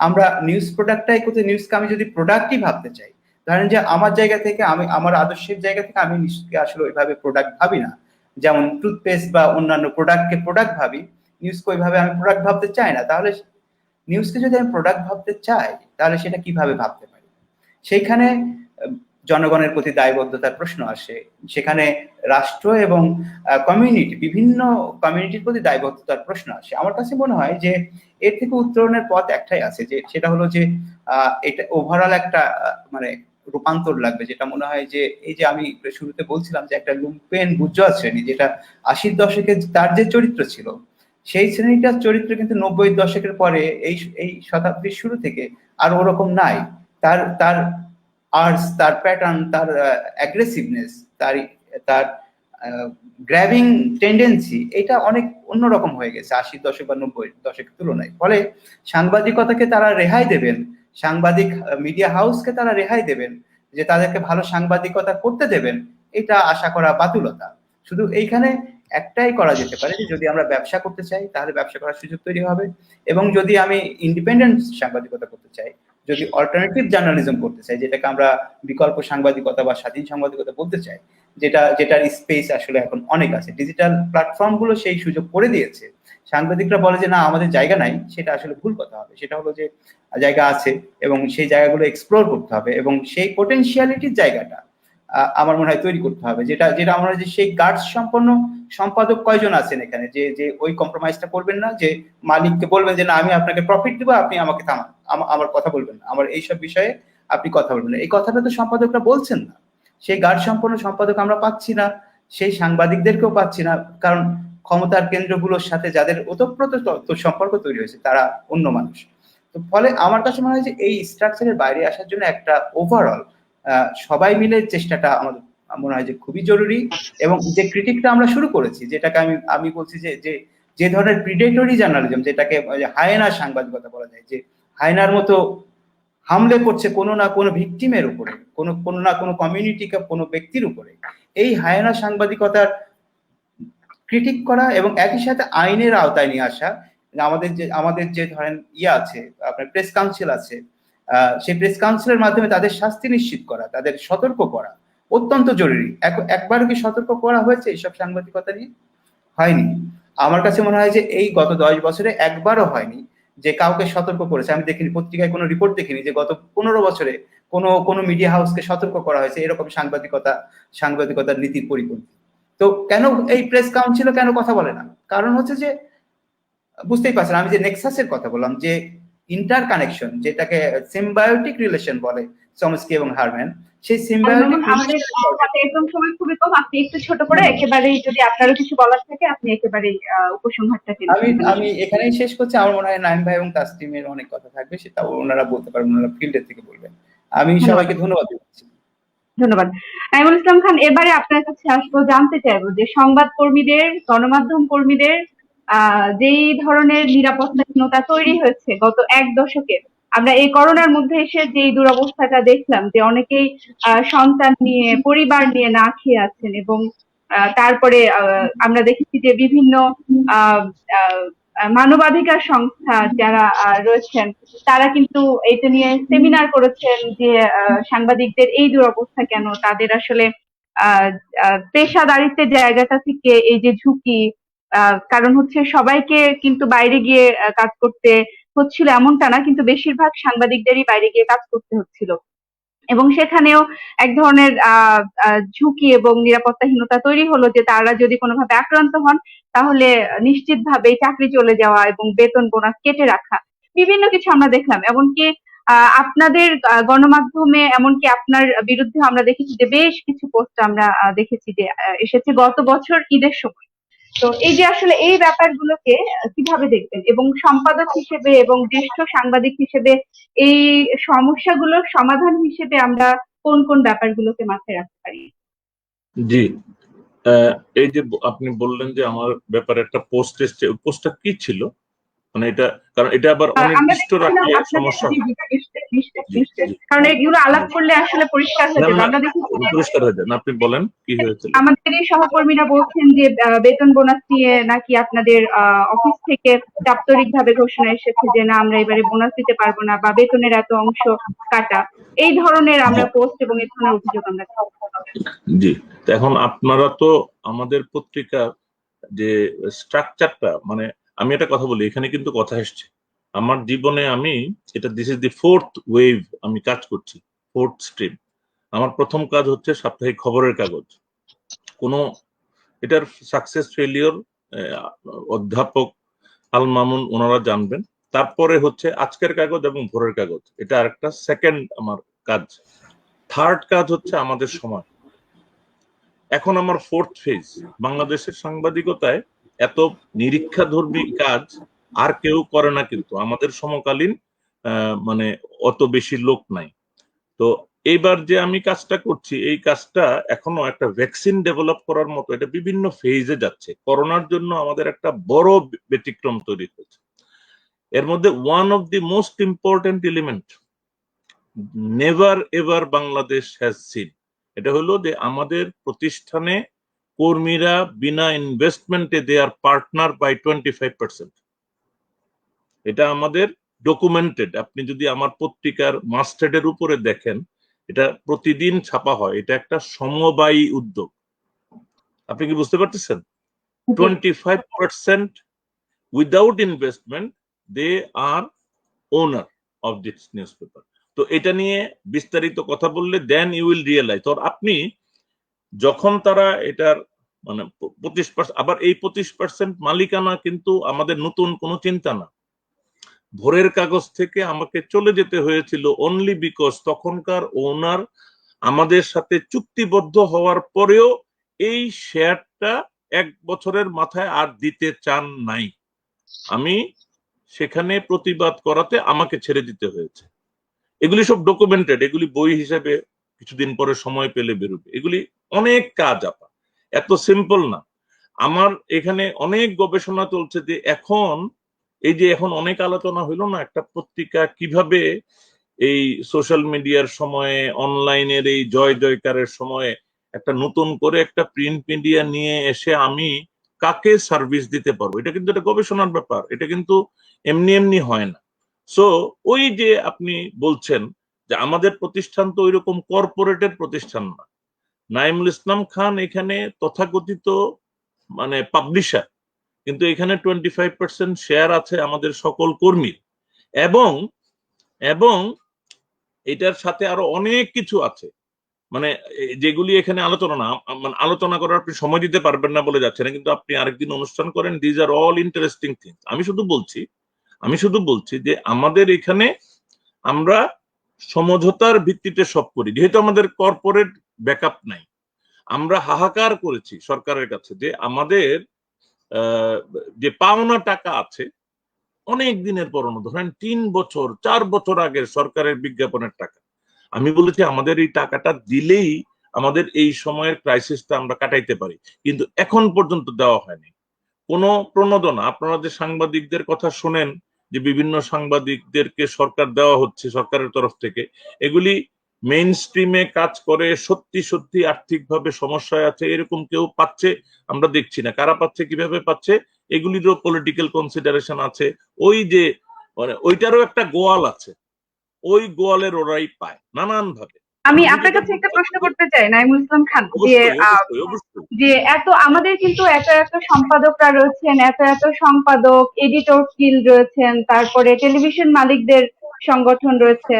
আমরা নিউজ প্রোডাক্টটাই করতে, নিউজকে আমি যদি প্রোডাক্টই ভাবতে চাই, ধরেন যে আমার জায়গা থেকে, আমি আমার আদর্শের জায়গা থেকে আমি নিউজকে আসলে ওইভাবে প্রোডাক্ট ভাবি না, যেমন টুথপেস্ট বা অন্যান্য প্রোডাক্টকে প্রোডাক্ট ভাবি, নিউজকে ওইভাবে আমি প্রোডাক্ট ভাবতে চাই না। তাহলে নিউজকে যদি আমি প্রোডাক্ট ভাবতে চাই, তাহলে সেটা কিভাবে ভাবতে পারি? সেইখানে জনগণের প্রতি দায়বদ্ধতার প্রশ্ন আসে, সেখানে রাষ্ট্র এবং কমিউনিটি, বিভিন্ন কমিউনিটির প্রতি দায়বদ্ধতার প্রশ্ন আসে। আমার কাছে মনে হয় যে এর থেকে উত্তরণের পথ একটাই আছে, যে সেটা হলো যে এটা ওভারঅল একটা মানে রূপান্তর লাগবে, যেটা মনে হয় যে এই যে আমি শুরুতে বলছিলাম যে একটা লুম্পেন বুর্জোয়া শ্রেণী, যেটা 80-র দশকে তার যে চরিত্র ছিল, সেই শ্রেণীটার চরিত্র কিন্তু 90-র দশকের পরে এই শতাব্দীর শুরু থেকে আর ওরকম নাই। তার তার আর্টস, তার প্যাটার্ন, তার অ্যাগ্রেসিভনেস, তার গ্র্যাবিং টেন্ডেন্সি, এটা অনেক অন্যরকম হয়ে গেছে 80-র দশক বা 90-র দশকের তুলনায়। ফলে সাংবাদিকতাকে তারা রেহাই দেবেন, সাংবাদিক মিডিয়া হাউসকে তারা রেহাই দেবেন, যে তাদেরকে ভালো সাংবাদিকতা করতে দেবেন, এটা আশা করা বাতুলতা। শুধু এইখানে একটাই করা যেতে পারে, যে যদি আমরা ব্যবসা করতে চাই তাহলে ব্যবসা করার সুযোগ তৈরি হবে, এবং যদি আমি ইন্ডিপেন্ডেন্ট সাংবাদিকতা করতে চাই, যদি অল্টারনেটিভ জার্নালিজম করতে চাই, যেটাকে আমরা বিকল্প সাংবাদিকতা বা স্বাধীন সাংবাদিকতা বলতে চাই, যেটার স্পেস আসলে এখন অনেক আছে, ডিজিটাল প্ল্যাটফর্ম গুলো সেই সুযোগ করে দিয়েছে। সাংবাদিকরা বলে যে না, আমাদের জায়গা নাই, সেটা আসলে ভুল কথা হবে। সেটা হলো যে জায়গা আছে, এবং সেই জায়গাগুলো এক্সপ্লোর করতে হবে, এবং সেই পোটেনশিয়ালিটির জায়গাটা আমার মনে হয় তৈরি করতে হবে, যেটা যেটা আমরা যে সেই গার্ডস সম্পন্ন সম্পাদক কয়জন আছেন এখানে, যে যে ওই কম্প্রোমাইজটা করবেন না, যে মালিককে বলবেন যে না আমি আপনাকে প্রফিট দেবো, আপনি আমাকে থামান, আমার কথা বলবেন না, আমার এইসব বিষয়ে আপনি কথা বলবেন না, এই কথাটা তো সম্পাদকরা বলছেন না। সেই গার্ড সম্পন্ন সম্পাদক আমরা পাচ্ছি না, সেই সাংবাদিকদেরকেও পাচ্ছি না, কারণ ক্ষমতার কেন্দ্রগুলোর সাথে যাদের ওতপ্রোত সম্পর্ক তৈরি হয়েছে তারা অন্য মানুষ। তো ফলে আমার কাছে মনে হয় যে এই স্ট্রাকচারের বাইরে আসার জন্য একটা ওভারঅল সবাই মিলে চেষ্টাটা আমাদের মনে হয় যে খুবই জরুরি। এবং যে ক্রিটিকটা আমরা শুরু করেছি, যেটাকে আমি বলছি যে যে যে ধরনের প্রিডেটরি জার্নালিজম, যেটাকে হায়েনা সাংবাদিকতা বলা যায়, যে হায়নার মতো হামলে পড়ছে কোনো না কোনো ভিকটিমের উপরে, কোনো না কোনো কমিউনিটিকে, কোনো ব্যক্তির উপরে, এই হায়না সাংবাদিকতার ক্রিটিক করা এবং একই সাথে আইনের আওতায় নিয়ে আসা। আমাদের যে ধরেন আছে, আপনার প্রেস কাউন্সিল আছে, সেই প্রেস কাউন্সিলের মাধ্যমে তাদের শাস্তি নিশ্চিত করা, তাদের সতর্ক করা অত্যন্ত জরুরি। একবারও কি সতর্ক করা হয়েছে এইসব সাংবাদিকতা নিয়ে? হয়নি। আমার কাছে মনে হয় যে এই গত 10 বছরে একবারও হয়নি যে কাউকে সতর্ক করেছে। আমি দেখিনি, পত্রিকায় কোনো রিপোর্ট দেখিনি যে গত 15 বছরে কোনো মিডিয়া হাউসকে সতর্ক করা হয়েছে এরকম সাংবাদিকতার নীতির পরিপন্থী। তো কেন এই প্রেস কাউন্সিলও কেন কথা বলে না? কারণ হচ্ছে যে বুঝতেই পারছেন, আমি যে নেক্সাসের কথা বললাম, যে ইন্টার কানেকশন, যেটাকে সিম্বায়োটিক রিলেশন বলে চমস্কি এবং হারম্যান, সেই সিম্বায়োটিক আমাদের হাতে একদম সময় খুবই কম, আপনি একটু ছোট করে একেবারেই, যদি আপনারও কিছু বলার থাকে আপনি একেবারেই উপসংহারটা আমি এখানেই শেষ করছি। আমার মনে হয় নাইম ভাই এবং তাসলিমের অনেক কথা থাকবে, সেটা ওনারা বলতে পারবেন, ওনারা ফিল্ডের থেকে বলবেন। আমি সবাইকে ধন্যবাদ দিচ্ছি। ধন্যবাদ। নাইমুল ইসলাম খান, এবারে আপনার কাছে আসবো, জানতে চাইবো যে সংবাদ কর্মীদের, গণমাধ্যম কর্মীদের যেই ধরনের নিরাপত্তাহীনতা তৈরি হয়েছে গত 1 দশকে, আমরা এই করোনার মধ্যে এসে যেই দুরবস্থাটা দেখলাম, যে অনেকেই সন্তান নিয়ে, পরিবার নিয়ে না খেয়ে আছেন, এবং তারপরে আমরা দেখেছি যে বিভিন্ন মানবাধিকার সংস্থা যারা রয়েছেন তারা কিন্তু এটা নিয়ে সেমিনার করেছেন যে সাংবাদিকদের এই দুরবস্থা কেন, তাদের আসলে পেশাদারিত্বের জায়গাটা থেকে এই যে ঝুঁকি, কারণ হচ্ছে সবাইকে কিন্তু বাইরে গিয়ে কাজ করতে হচ্ছিল এমনটা না, কিন্তু বেশিরভাগ সাংবাদিকদেরই বাইরে গিয়ে কাজ করতে হচ্ছিল, এবং সেখানেও এক ধরনের ঝুঁকি এবং নিরাপত্তাহীনতা তৈরি হলো যে তারা যদি কোনোভাবে আক্রান্ত হন তাহলে নিশ্চিতভাবে চাকরি চলে যাওয়া এবং বেতন বোনাস কেটে রাখা, বিভিন্ন কিছু আমরা দেখলাম। এমনকি আপনাদের গণমাধ্যমে, এমনকি আপনার বিরুদ্ধে আমরা দেখেছি যে বেশ কিছু পোস্ট আমরা দেখেছি যে এসেছে গত বছর ঈদের সময়। তো এই যে আসলে এই ব্যাপারগুলোকে কিভাবে দেখবেন, এবং সম্পাদক হিসেবে এবং জ্যেষ্ঠ সাংবাদিক হিসেবে এই সমস্যাগুলোর সমাধান হিসেবে আমরা কোন কোন ব্যাপারগুলোকে মাথায় রাখতে পারি? জি, এই যে আপনি বললেন যে আমার ব্যাপারে একটা পোস্ট এসছে, পোস্টটা কি ছিল? মানে এটা, কারণ এটা আবার অনির্দিষ্ট রাখলে সমস্যা, কারণ এগুলো আলাপ করলে আসলে পরিষ্কার হয়ে যাবে। আমরা দেখি পরিষ্কার হয়ে যাবে। আপনি বলেন কি হয়েছিল। আমাদের এই সহকর্মীরা বলছেন যে বেতন বোনাস নিয়ে নাকি আপনাদের অফিস থেকে দাপ্তরিক ভাবে ঘোষণা এসেছে যে না, আমরা এবারে বোনাস দিতে পারবো না, বা বেতনের এত অংশ কাটা, এই ধরনের আমরা পোস্ট এবং এই ধরনের অভিযোগ আমরা। জি, এখন আপনারা তো আমাদের পত্রিকার যে স্ট্রাকচারটা, মানে আমি একটা কথা বলি, এখানে কিন্তু কথা এসছে আমার জীবনে, আমি এটা this is the 4th wave আমি কাজ করছি, 4th স্ট্রিম। আমার প্রথম কাজ হচ্ছে সাপ্তাহিক খবরের কাগজ। কোনো এটার সাকসেস ফেলিওর অধ্যাপক আল মামুন ওনারা জানবেন। তারপরে হচ্ছে আজকের কাগজ এবং ভোরের কাগজ, এটা আরেকটা সেকেন্ড আমার কাজ। থার্ড কাজ হচ্ছে আমাদের সময়। এখন আমার 4th ফেজ। বাংলাদেশের সাংবাদিকতায় এত নিরীক্ষাধর্মী কাজ আর কেউ করে না, কিন্তু আমাদের সমকালীন মানে অত বেশি লোক নাই। তো এইবার যে আমি কাজটা করছি, এই কাজটা এখনো একটা ভ্যাকসিন ডেভেলপ করার মতো, এটা বিভিন্ন ফেজে যাচ্ছে। করোনার জন্য আমাদের একটা বড় ব্যতিক্রম তৈরি হয়েছে। এর মধ্যে one of the most important element never ever Bangladesh has seen, এটা হলো যে আমাদের প্রতিষ্ঠানে কর্মীরা বিনা ইনভেস্টমেন্টে দে আর পার্টনার বাই 25%। এটা আমাদের ডকুমেন্টেড। আপনি যদি আমার পত্রিকার মাস্টার্ডের উপরে দেখেন, এটা প্রতিদিন ছাপা হয়, এটা একটা সমবায়ী উদ্যোগ। আপনি কি বুঝতে পারতেছেন? 25% without investment they are owner of this newspaper. তো এটা নিয়ে বিস্তারিত কথা বললে দেন ইউ উইল রিয়েলাইজ। তো আপনি যখন তারা এটার মানে 25%, আবার এই 25% মালিকানা কিন্তু আমাদের নতুন কোনো চিন্তা না। ভোরের কাগজ থেকে আমাকে চলে যেতে হয়েছিল অনলি বিকজ তখনকার ওনার আমাদের সাথে চুক্তিবদ্ধ হওয়ার পরেও এই শেয়ারটা 1 বছরের মাথায় আর দিতে চান নাই। আমি সেখানে প্রতিবাদ করাতে আমাকে ছেড়ে দিতে হয়েছে। এগুলি সব ডকুমেন্টেড, এগুলি বই হিসেবে কিছুদিন পরে সময় পেলে বেরোবে। এগুলি অনেক কাজ আপা, এত সিম্পল না। আমার এখানে অনেক গবেষণা চলছে যে এখন এই যে এখন অনেক আলোচনা হইলো না একটা পত্রিকা কিভাবে এই সোশ্যাল মিডিয়ার সময়ে অনলাইনের এই জয় জয়কারের সময়ে একটা নতুন করে একটা প্রিন্ট মিডিয়া নিয়ে এসে আমি কাকে সার্ভিস দিতে পারবো। এটা কিন্তু একটা গবেষণার ব্যাপার, এটা কিন্তু এমনি এমনি হয় না। সো ওই যে আপনি বলছেন যে আমাদের প্রতিষ্ঠান তো ওইরকম কর্পোরেটের প্রতিষ্ঠান না। নাইমুল ইসলাম খান এখানে তথাকথিত মানে পাবলিশার, কিন্তু এখানে 25% শেয়ার আছে আমাদের সকল কর্মীর, এবং এবং এটার সাথে আরো অনেক কিছু আছে মানে যেগুলি এখানে আলোচনা না, মানে আলোচনা করার আপনি সময় দিতে পারবেন না বলে যাচ্ছে না, কিন্তু আপনি আরেকদিন অনুষ্ঠান করেন। These are all interesting things. আমি শুধু বলছি যে আমাদের এখানে আমরা সমঝোতার ভিত্তিতে সব করি, যেহেতু আমাদের কর্পোরেট ব্যাকআপ নাই। আমরা হাহাকার করেছি সরকারের কাছে যে আমাদের যে পাওনা টাকা আছে অনেক দিনের পুরনো, ধরেন 3 বছর 4 বছর আগের সরকারের বিজ্ঞাপনের টাকা। আমি বলেছি আমাদের এই টাকাটা দিলেই আমাদের এই সময়ের ক্রাইসিসটা আমরা কাটাইতে পারি, কিন্তু এখন পর্যন্ত দেওয়া হয়নি। কোনো প্রণোদনা, আপনারা যে সাংবাদিকদের কথা শোনেন যে বিভিন্ন সাংবাদিকদেরকে সরকার দেওয়া হচ্ছে সরকারের তরফ থেকে, এগুলি মেইন স্ট্রিমে কাজ করে সত্যি সত্যি আর্থিকভাবে সমস্যায় আছে এরকম কেউ পাচ্ছে আমরা দেখছি না। কারা পাচ্ছে, কিভাবে পাচ্ছে, এগুলিরও পলিটিক্যাল কনসিডারেশন আছে। ওই যে মানে ওইটারও একটা গোয়াল আছে, ওই গোয়ালের ওরাই পায় নানান ভাবে। আমি আপনার কাছে একটা প্রশ্ন করতে চাই নাইমুল ইসলাম খান, যে অবশ্যই যে এত আমাদের কিন্তু এত এত সম্পাদকরা রয়েছেন, এত এত সম্পাদক, এডিটর গিল্ড রয়েছেন, তারপরে টেলিভিশন মালিকদের সংগঠন রয়েছে,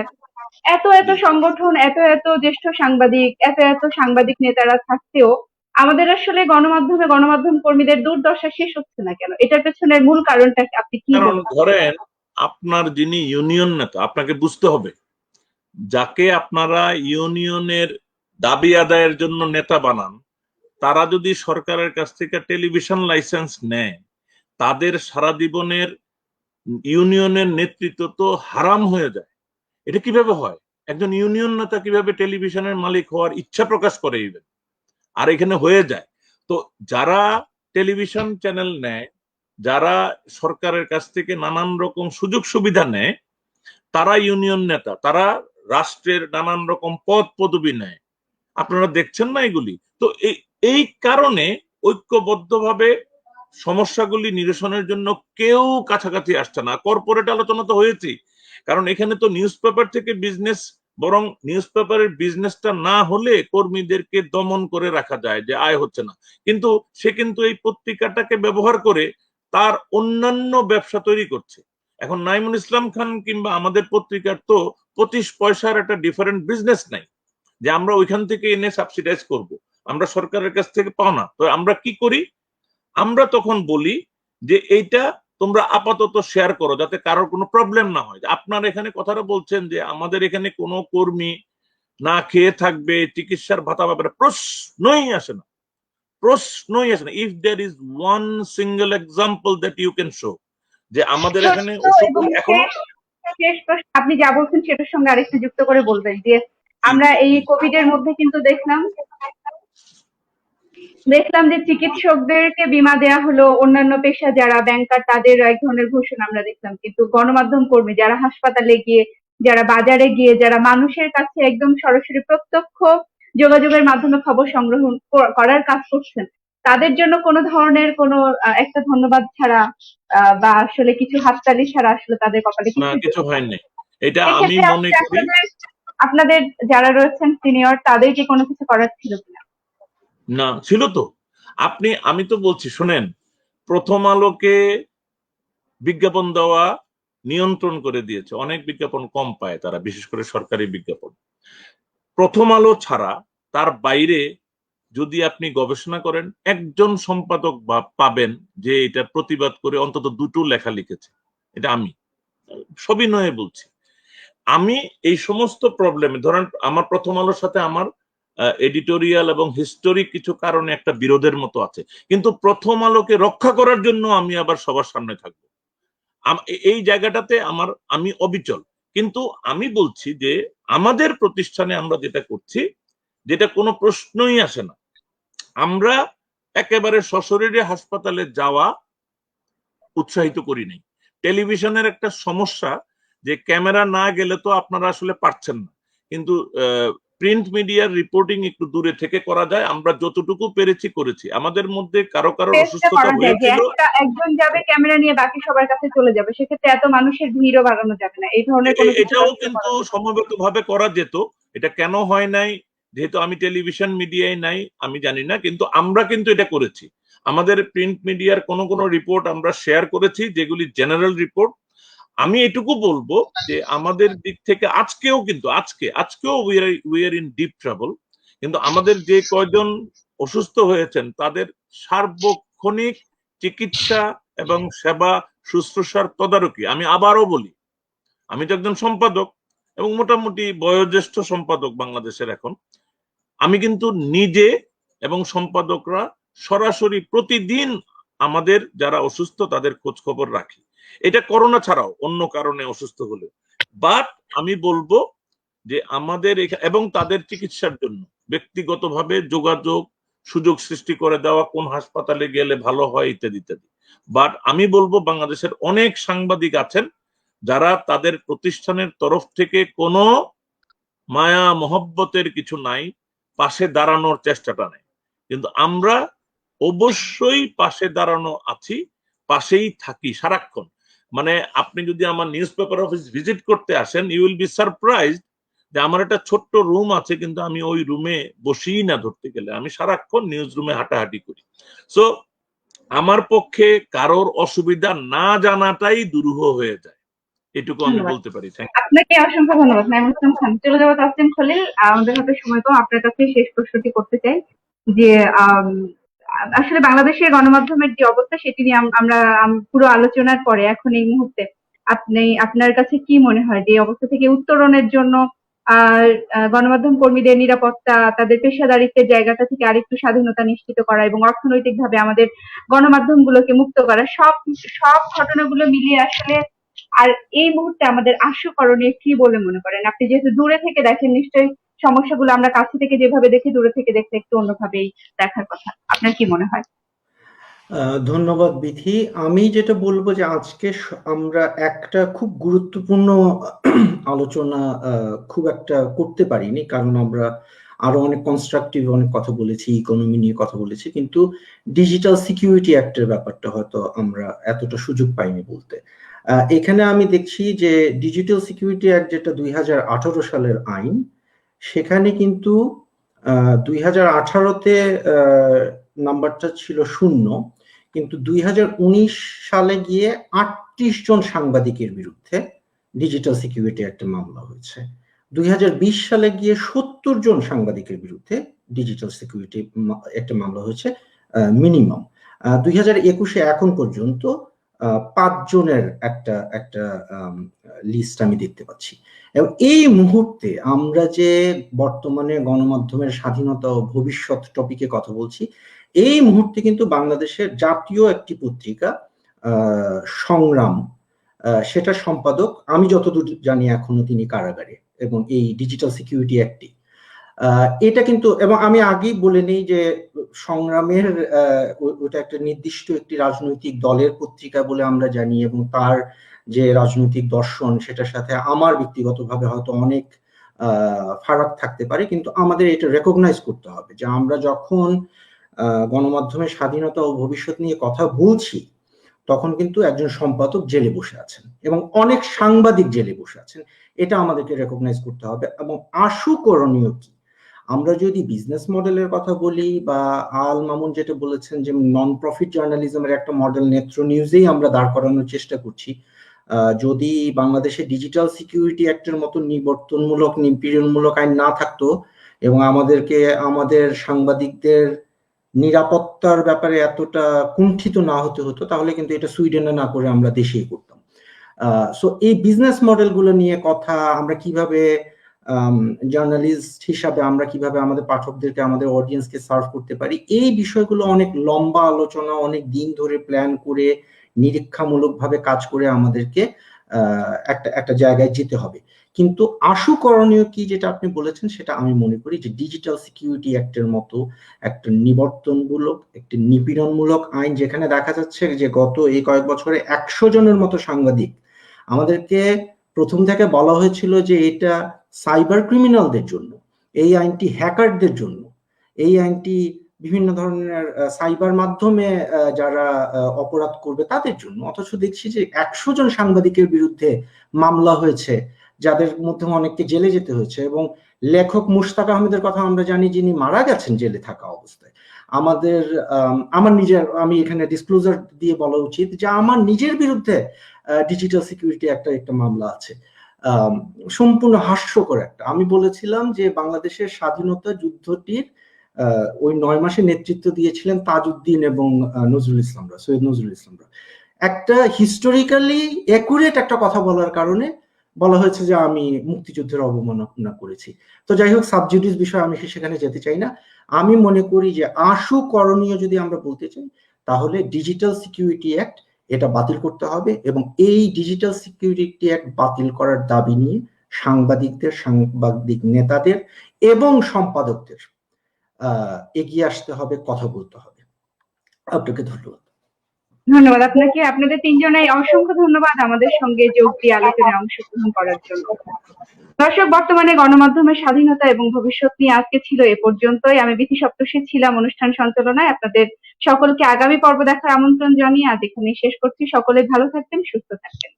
এত এত সংগঠন, এত এত জ্যেষ্ঠ সাংবাদিক, এত এত সাংবাদিক নেতারা থাকতেও আমাদের আসলে গণমাধ্যম কর্মীদের দুর্দশা শেষ হচ্ছে না কেন? এটার পেছনে মূল কারণটা আপনি কি কারণ বলবেন? ধরেন আপনার যিনি ইউনিয়ন নেতা, আপনাকে বুঝতে হবে যাকে আপনারা ইউনিয়নের দাবি আদায়ের জন্য নেতা বানান, তারা যদি সরকারের কাছ থেকে টেলিভিশন লাইসেন্স নেয়, তাদের সারা জীবনের ইউনিয়নের নেতৃত্ব তো হারাম হয়ে যায়। এটা কিভাবে হয়? একজন ইউনিয়ন নেতা কিভাবে টেলিভিশনের মালিক হওয়ার ইচ্ছা প্রকাশ করে ইভেন, আর এখানে হয়ে যায়। তো যারা টেলিভিশন চ্যানেল নেয়, যারা সরকারের কাছ থেকে নানান রকম সুযোগ সুবিধা নেয়, তারা ইউনিয়ন নেতা, তারা রাষ্ট্রের নানান রকম পদ পদবি নেয়। আপনারা দেখছেন না এগুলি? তো এই কারণে ঐক্যবদ্ধভাবে সমস্যাগুলি নিরসনের জন্য কেউ কাছাকাছি আসছে না। কর্পোরেট আলোচনা তো হয়েছে, কারণ এখানে তো নিউজ পেপার থেকে বিজনেস, বরং নিউজ পেপারের বিজনেসটা না হলে কর্মীদেরকে দমন করে রাখা যায় যে আয় হচ্ছে না, কিন্তু সে কিন্তু এই পত্রিকাটাকে ব্যবহার করে তার অন্যান্য ব্যবসা তৈরি করছে। এখন নাইমুল ইসলাম খান কিংবা আমাদের পত্রিকার তো 25 পয়সার একটা ডিফারেন্ট বিজনেস নাই যে আমরা ওইখান থেকে এনে সাবসিডাইজ করব, আমরা সরকারের কাছ থেকে পাও না। তো আমরা কি করি? আমরা তখন বলি যে এইটা তোমরা আপাতত শেয়ার করো যাতে কারোর কোনো প্রবলেম না হয়। আপনার এখানে কথাটা বলছেন যে আমাদের এখানে কোনো কর্মী না খেয়ে থাকবে, চিকিৎসার ভাতা পাবে না, প্রশ্নই আসে না, প্রশ্নই আসে না। If there is one single example that you can show যে আমাদের এখানে এখনো। শেষ প্রশ্ন, আপনি যা বলছেন সেটার সঙ্গে আরেকটু যুক্ত করে বলবেন যে আমরা এই কোভিড এর মধ্যে কিন্তু দেখলাম যে চিকিৎসকদেরকে বীমা দেয়া হলো, অন্যান্য পেশা যারা ব্যাংকার তাদের এক ধরনের ঘোষণা আমরা দেখলাম, কিন্তু গণমাধ্যম কর্মী যারা হাসপাতালে গিয়ে, যারা বাজারে গিয়ে, যারা মানুষের কাছে একদম সরাসরি প্রত্যক্ষ যোগাযোগের মাধ্যমে খবর সংগ্রহ করার কাজ করছেন, তাদের জন্য কোনো ধরনের কোনো একটা ধন্যবাদ ছাড়া বা আসলে কিছু হাততালি ছাড়া আসলে তাদের কপালে কিছু হয়নি। এটা আমি মনে করি আপনাদের যারা রয়েছেন সিনিয়র, তাদের কি কোনো কিছু করার ছিল কিনা? না, ছিল তো। আমি তো বলছি, শোনেন, প্রথম আলোকে বিজ্ঞাপন দেওয়া নিয়ন্ত্রণ করে দিয়েছে, অনেক বিজ্ঞাপন কম পায় তারা, বিশেষ করে সরকারি বিজ্ঞাপন। প্রথম আলো ছাড়া তার বাইরে যদি আপনি গবেষণা করেন, একজন সম্পাদক বা পাবেন যে এটা প্রতিবাদ করে অন্তত দুটো লেখা লিখেছে। এটা আমি সবিনয়ে বলছি। আমি এই সমস্ত প্রবলেমে, ধরেন আমার প্রথম আলোর সাথে আমার এডিটোরিয়াল এবং হিস্টোরিক কিছু কারণে একটা বিরোধের মতো আছে, কিন্তু প্রথম আলোকে রক্ষা করার জন্য আমি আবার সবার সামনে থাকবো। এই জায়গাটাতে আমি অবিচল। কিন্তু আমি বলছি যে আমাদের প্রতিষ্ঠানে আমরা যেটা করছি, যেটা কোনো প্রশ্নই আসে না, আমরা একেবারে সশরীরে হাসপাতালে যাওয়া উৎসাহিত করি নাই। টেলিভিশনের একটা সমস্যা যে ক্যামেরা না গেলে তো আপনারা আসলে পারছেন না, কিন্তু প্রিন্ট মিডিয়ার রিপোর্টিং একটু দূরে থেকে করা যায়। আমরা যতটুকু পেরেছি করেছি। আমাদের মধ্যে কারো অসুস্থতা হয়েছিল, একজন যাবে ক্যামেরা নিয়ে, বাকি সবার কাছে চলে যাবে, সেক্ষেত্রে এত মানুষের ভিড়ও বাড়ানো যাবে না। এই ধরনের কোনো কিছু এটাও কিন্তু সমবেত ভাবে করা যেত। এটা কেন হয় নাই, যেহেতু আমি টেলিভিশন মিডিয়ায় নাই, আমি জানি না, কিন্তু আমরা কিন্তু এটা করেছি। আমাদের প্রিন্ট মিডিয়ার কোন রিপোর্ট আমরা শেয়ার করেছি, যেগুলি জেনারেল রিপোর্ট। আমি এটুকু বলবো যে আমাদের দিক থেকে আজকেও we are in deep trouble, কিন্তু আমাদের যে কয়জন অসুস্থ হয়েছেন তাদের সার্বক্ষণিক চিকিৎসা এবং সেবা শুশ্রূষার তদারকি। আমি আবারও বলি, আমি তো একজন সম্পাদক এবং মোটামুটি বয়োজ্যেষ্ঠ সম্পাদক বাংলাদেশের এখন। আমি কিন্তু নিজে এবং সম্পাদকরা সরাসরি প্রতিদিন আমাদের যারা অসুস্থ তাদের খোঁজ খবর রাখি। এটা করোনা ছাড়াও অন্য কারণে অসুস্থ হলে। বাট আমি বলবো যে আমাদের এবং তাদের চিকিৎসার জন্য ব্যক্তিগতভাবে যোগাযোগ, সুযোগ সৃষ্টি করে দেওয়া, কোন হাসপাতালে গেলে ভালো হয় ইত্যাদি ইত্যাদি। বাট আমি বলবো বাংলাদেশের অনেক সাংবাদিক আছেন যারা তাদের প্রতিষ্ঠানের তরফ থেকে কোনো মায়া মহব্বতের কিছু নাই, পাশে দাঁড়ানোর চেষ্টাটা নেই। কিন্তু আমরা অবশ্যই পাশে দাঁড়ানো আছি, পাশেই থাকি সারাক্ষণ। মানে আপনি যদি আমার নিউজ পেপার অফিস ভিজিট করতে আসেন, ইউ উইল বি সারপ্রাইজড যে আমার একটা ছোট্ট রুম আছে, কিন্তু আমি ওই রুমে বসিই না ধরতে গেলে, আমি সারাক্ষণ নিউজ রুমে হাঁটাহাঁটি করি। সো আমার পক্ষে কারোর অসুবিধা না জানাটাই দুরূহ হয়ে যায়, এটুকু আমি বলতে পারি। আপনাকে অসংখ্য ধন্যবাদ নাঈমুল ইসলাম খান। চলে যাবো তাসলিম খলিল। আমাদের হাতে সময় কম, আপনার কাছে শেষ প্রশ্নটি করতে চাই যে আসলে বাংলাদেশের গণমাধ্যমের যে অবস্থা সেটি নিয়ে আমরা পুরো আলোচনার পরে এখন এই মুহূর্তে আপনার কাছে কি মনে হয় যে এই অবস্থা থেকে উত্তরণের জন্য গণমাধ্যম কর্মীদের নিরাপত্তা, তাদের পেশাদারিত্বের জায়গাটা থেকে আরেকটু স্বাধীনতা নিশ্চিত করা এবং অর্থনৈতিকভাবে আমাদের গণমাধ্যমগুলোকে মুক্ত করা, সব ঘটনাগুলো মিলিয়ে আসলে আর এই মুহূর্তে আমাদের আশু করণীয় কি বলে মনে করেন? আপনি যেহেতু দূরে থেকে দেখেন, নিশ্চয়ই সমস্যাগুলো আমরা কাছে থেকে যেভাবে দেখি, দূরে থেকে দেখতে একটু অন্যভাবেই দেখার কথা। আপনার কি মনে হয়? ধন্যবাদ বিথি। আমি যেটা বলবো যে আজকে আমরা একটা খুব গুরুত্বপূর্ণ আলোচনা খুব একটা করতে পারিনি, কারণ আমরা আরো অনেক কনস্ট্রাকটিভ অনেক কথা বলেছি, ইকোনমি নিয়ে কথা বলেছি, কিন্তু ডিজিটাল সিকিউরিটি অ্যাক্টের ব্যাপারটা হয়তো আমরা এতটা সুযোগ পাইনি বলতে। এখানে আমি দেখছি যে ডিজিটাল সিকিউরিটি অ্যাক্ট, যেটা 2018 সালের আইন, সেখানে কিন্তু 2018-তে নাম্বারটা ছিল 0, কিন্তু 2019 সালে গিয়ে 38 জন সাংবাদিকের বিরুদ্ধে ডিজিটাল সিকিউরিটি একটা মামলা হয়েছে। 2020 সালে গিয়ে 70 জন সাংবাদিকের বিরুদ্ধে ডিজিটাল সিকিউরিটি একটা মামলা হয়েছে মিনিমাম। 2021-এ এখন পর্যন্ত 5 জনের একটা লিস্ট আমি দেখতে পাচ্ছি। এবং এই মুহূর্তে আমরা যে বর্তমানে গণমাধ্যমের স্বাধীনতা ও ভবিষ্যৎ টপিকে কথা বলছি, এই মুহূর্তে কিন্তু বাংলাদেশের জাতীয় একটি পত্রিকা সংগ্রাম, সেটা সম্পাদক আমি যতদূর জানি এখনো তিনি কারাগারে, এবং এই ডিজিটাল সিকিউরিটি অ্যাক্টে এটা কিন্তু, এবং আমি আগেই বলে নেই যে সংগ্রামের ওটা একটা নির্দিষ্ট একটি রাজনৈতিক দলের পত্রিকা বলে আমরা জানি, এবং তার যে রাজনৈতিক দর্শন সেটার সাথে আমার ব্যক্তিগতভাবে হয়তো অনেক ফারাক থাকতে পারে, কিন্তু আমাদের এটা রেকগনাইজ করতে হবে যে আমরা যখন গণমাধ্যমের স্বাধীনতা ও ভবিষ্যৎ নিয়ে কথা বলছি, তখন কিন্তু একজন সম্পাদক জেলে বসে আছেন এবং অনেক সাংবাদিক জেলে বসে আছেন। এটা আমাদেরকে রেকগনাইজ করতে হবে। এবং আশু করণীয় কি, আমরা যদি বিজনেস মডেলের কথা বলি, বা আল মামুন যেটা বলেছেন যে নন প্রফিট জার্নালিজমের একটা মডেল নেত্র নিউজেই আমরা দাঁড় করানোর চেষ্টা করছি, যদি বাংলাদেশে ডিজিটাল সিকিউরিটি অ্যাক্টের মতো নিবর্তনমূলক নিপীড়নমূলক আইন না থাকতো এবং আমাদের সাংবাদিকদের নিরাপত্তার ব্যাপারে এতটা কুণ্ঠিত না হতে হতো, তাহলে কিন্তু এটা সুইডেনে না করে আমরা দেশেই করতাম। সো এই বিজনেস মডেলগুলো নিয়ে কথা, আমরা কিভাবে জার্নালিস্ট হিসাবে আমরা কিভাবে আমাদের পাঠকদেরকে, আমাদের অডিয়েন্সকে সার্ভ করতে পারি, এই বিষয়গুলো অনেক লম্বা আলোচনা, অনেক দিন ধরে প্ল্যান করে নিরীক্ষামূলকভাবে কাজ করে আমাদেরকে একটা জায়গায় যেতে হবে। কিন্তু আশু করণীয় কি, যেটা আপনি বলেছেন, সেটা আমি মনে করি যে ডিজিটাল সিকিউরিটি অ্যাক্টের মতো একটা নিবর্তনমূলক, একটা নিপীড়নমূলক আইন, যেখানে দেখা যাচ্ছে যে গত এই কয়েক বছরে 100 জনের মতো সাংবাদিক, আমাদেরকে প্রথম থেকে বলা হয়েছিল যে এটা সাইবার ক্রিমিনালদের জন্য, এই আইনটি হ্যাকারদের জন্য, এই আইনটি বিভিন্ন ধরনের সাইবার মাধ্যমে যারা অপরাধ করবে তাদের জন্য। অথচ দেখছি যে 100 জন সাংবাদিকের বিরুদ্ধে মামলা হয়েছে, যাদের মধ্যে অনেককে জেলে যেতে হয়েছে। এবং লেখক মুশতাক আহমেদের কথা আমরা জানি, যিনি মারা গেছেন জেলে থাকা অবস্থায়। আমি এখানে ডিসক্লোজার দিয়ে বলা উচিত যে আমার নিজের বিরুদ্ধে ডিজিটাল সিকিউরিটি একটা মামলা আছে। সম্পূর্ণ হাস্যকর একটা। আমি বলেছিলাম যে বাংলাদেশের স্বাধীনতা যুদ্ধটির ওই 9 মাসে নেতৃত্ব দিয়েছিলেন তাজউদ্দিন এবং সৈয়দ নজরুল ইসলামরা। একটা হিস্টোরিক্যালি অ্যাকুরেট একটা কথা বলার কারণে বলা হয়েছে যে আমি মুক্তিযুদ্ধের অবমাননা করেছি। তো যাই হোক, সাবজুডিস বিষয় আমি সেখানে যেতে চাই না। আমি মনে করি যে আশু করণীয় যদি আমরা বলতে চাই, তাহলে ডিজিটাল সিকিউরিটি অ্যাক্ট এটা বাতিল করতে হবে, এবং এই ডিজিটাল সিকিউরিটি অ্যাক্ট বাতিল করার দাবি নিয়ে সাংবাদিকদের, সাংবাদিক নেতাদের এবং সম্পাদকদের এগিয়ে আসতে হবে, কথা বলতে হবে। আপনাকে ধন্যবাদ। ধন্যবাদ আপনাকে, আপনাদের তিনজনের অসংখ্য ধন্যবাদ আমাদের সঙ্গে যোগ দিয়ে আলোচনায় অংশগ্রহণ করার জন্য। দর্শক, বর্তমানে গণমাধ্যমের স্বাধীনতা এবং ভবিষ্যৎ নিয়ে আজকে ছিল এ পর্যন্তই। আমি বিথি সপ্তর্ষি ছিলাম অনুষ্ঠান সঞ্চালনায়। আপনাদের সকলকে আগামী পর্ব দেখার আমন্ত্রণ জানিয়ে আজ এখানে শেষ করছি। সকলে ভালো থাকবেন, সুস্থ থাকবেন।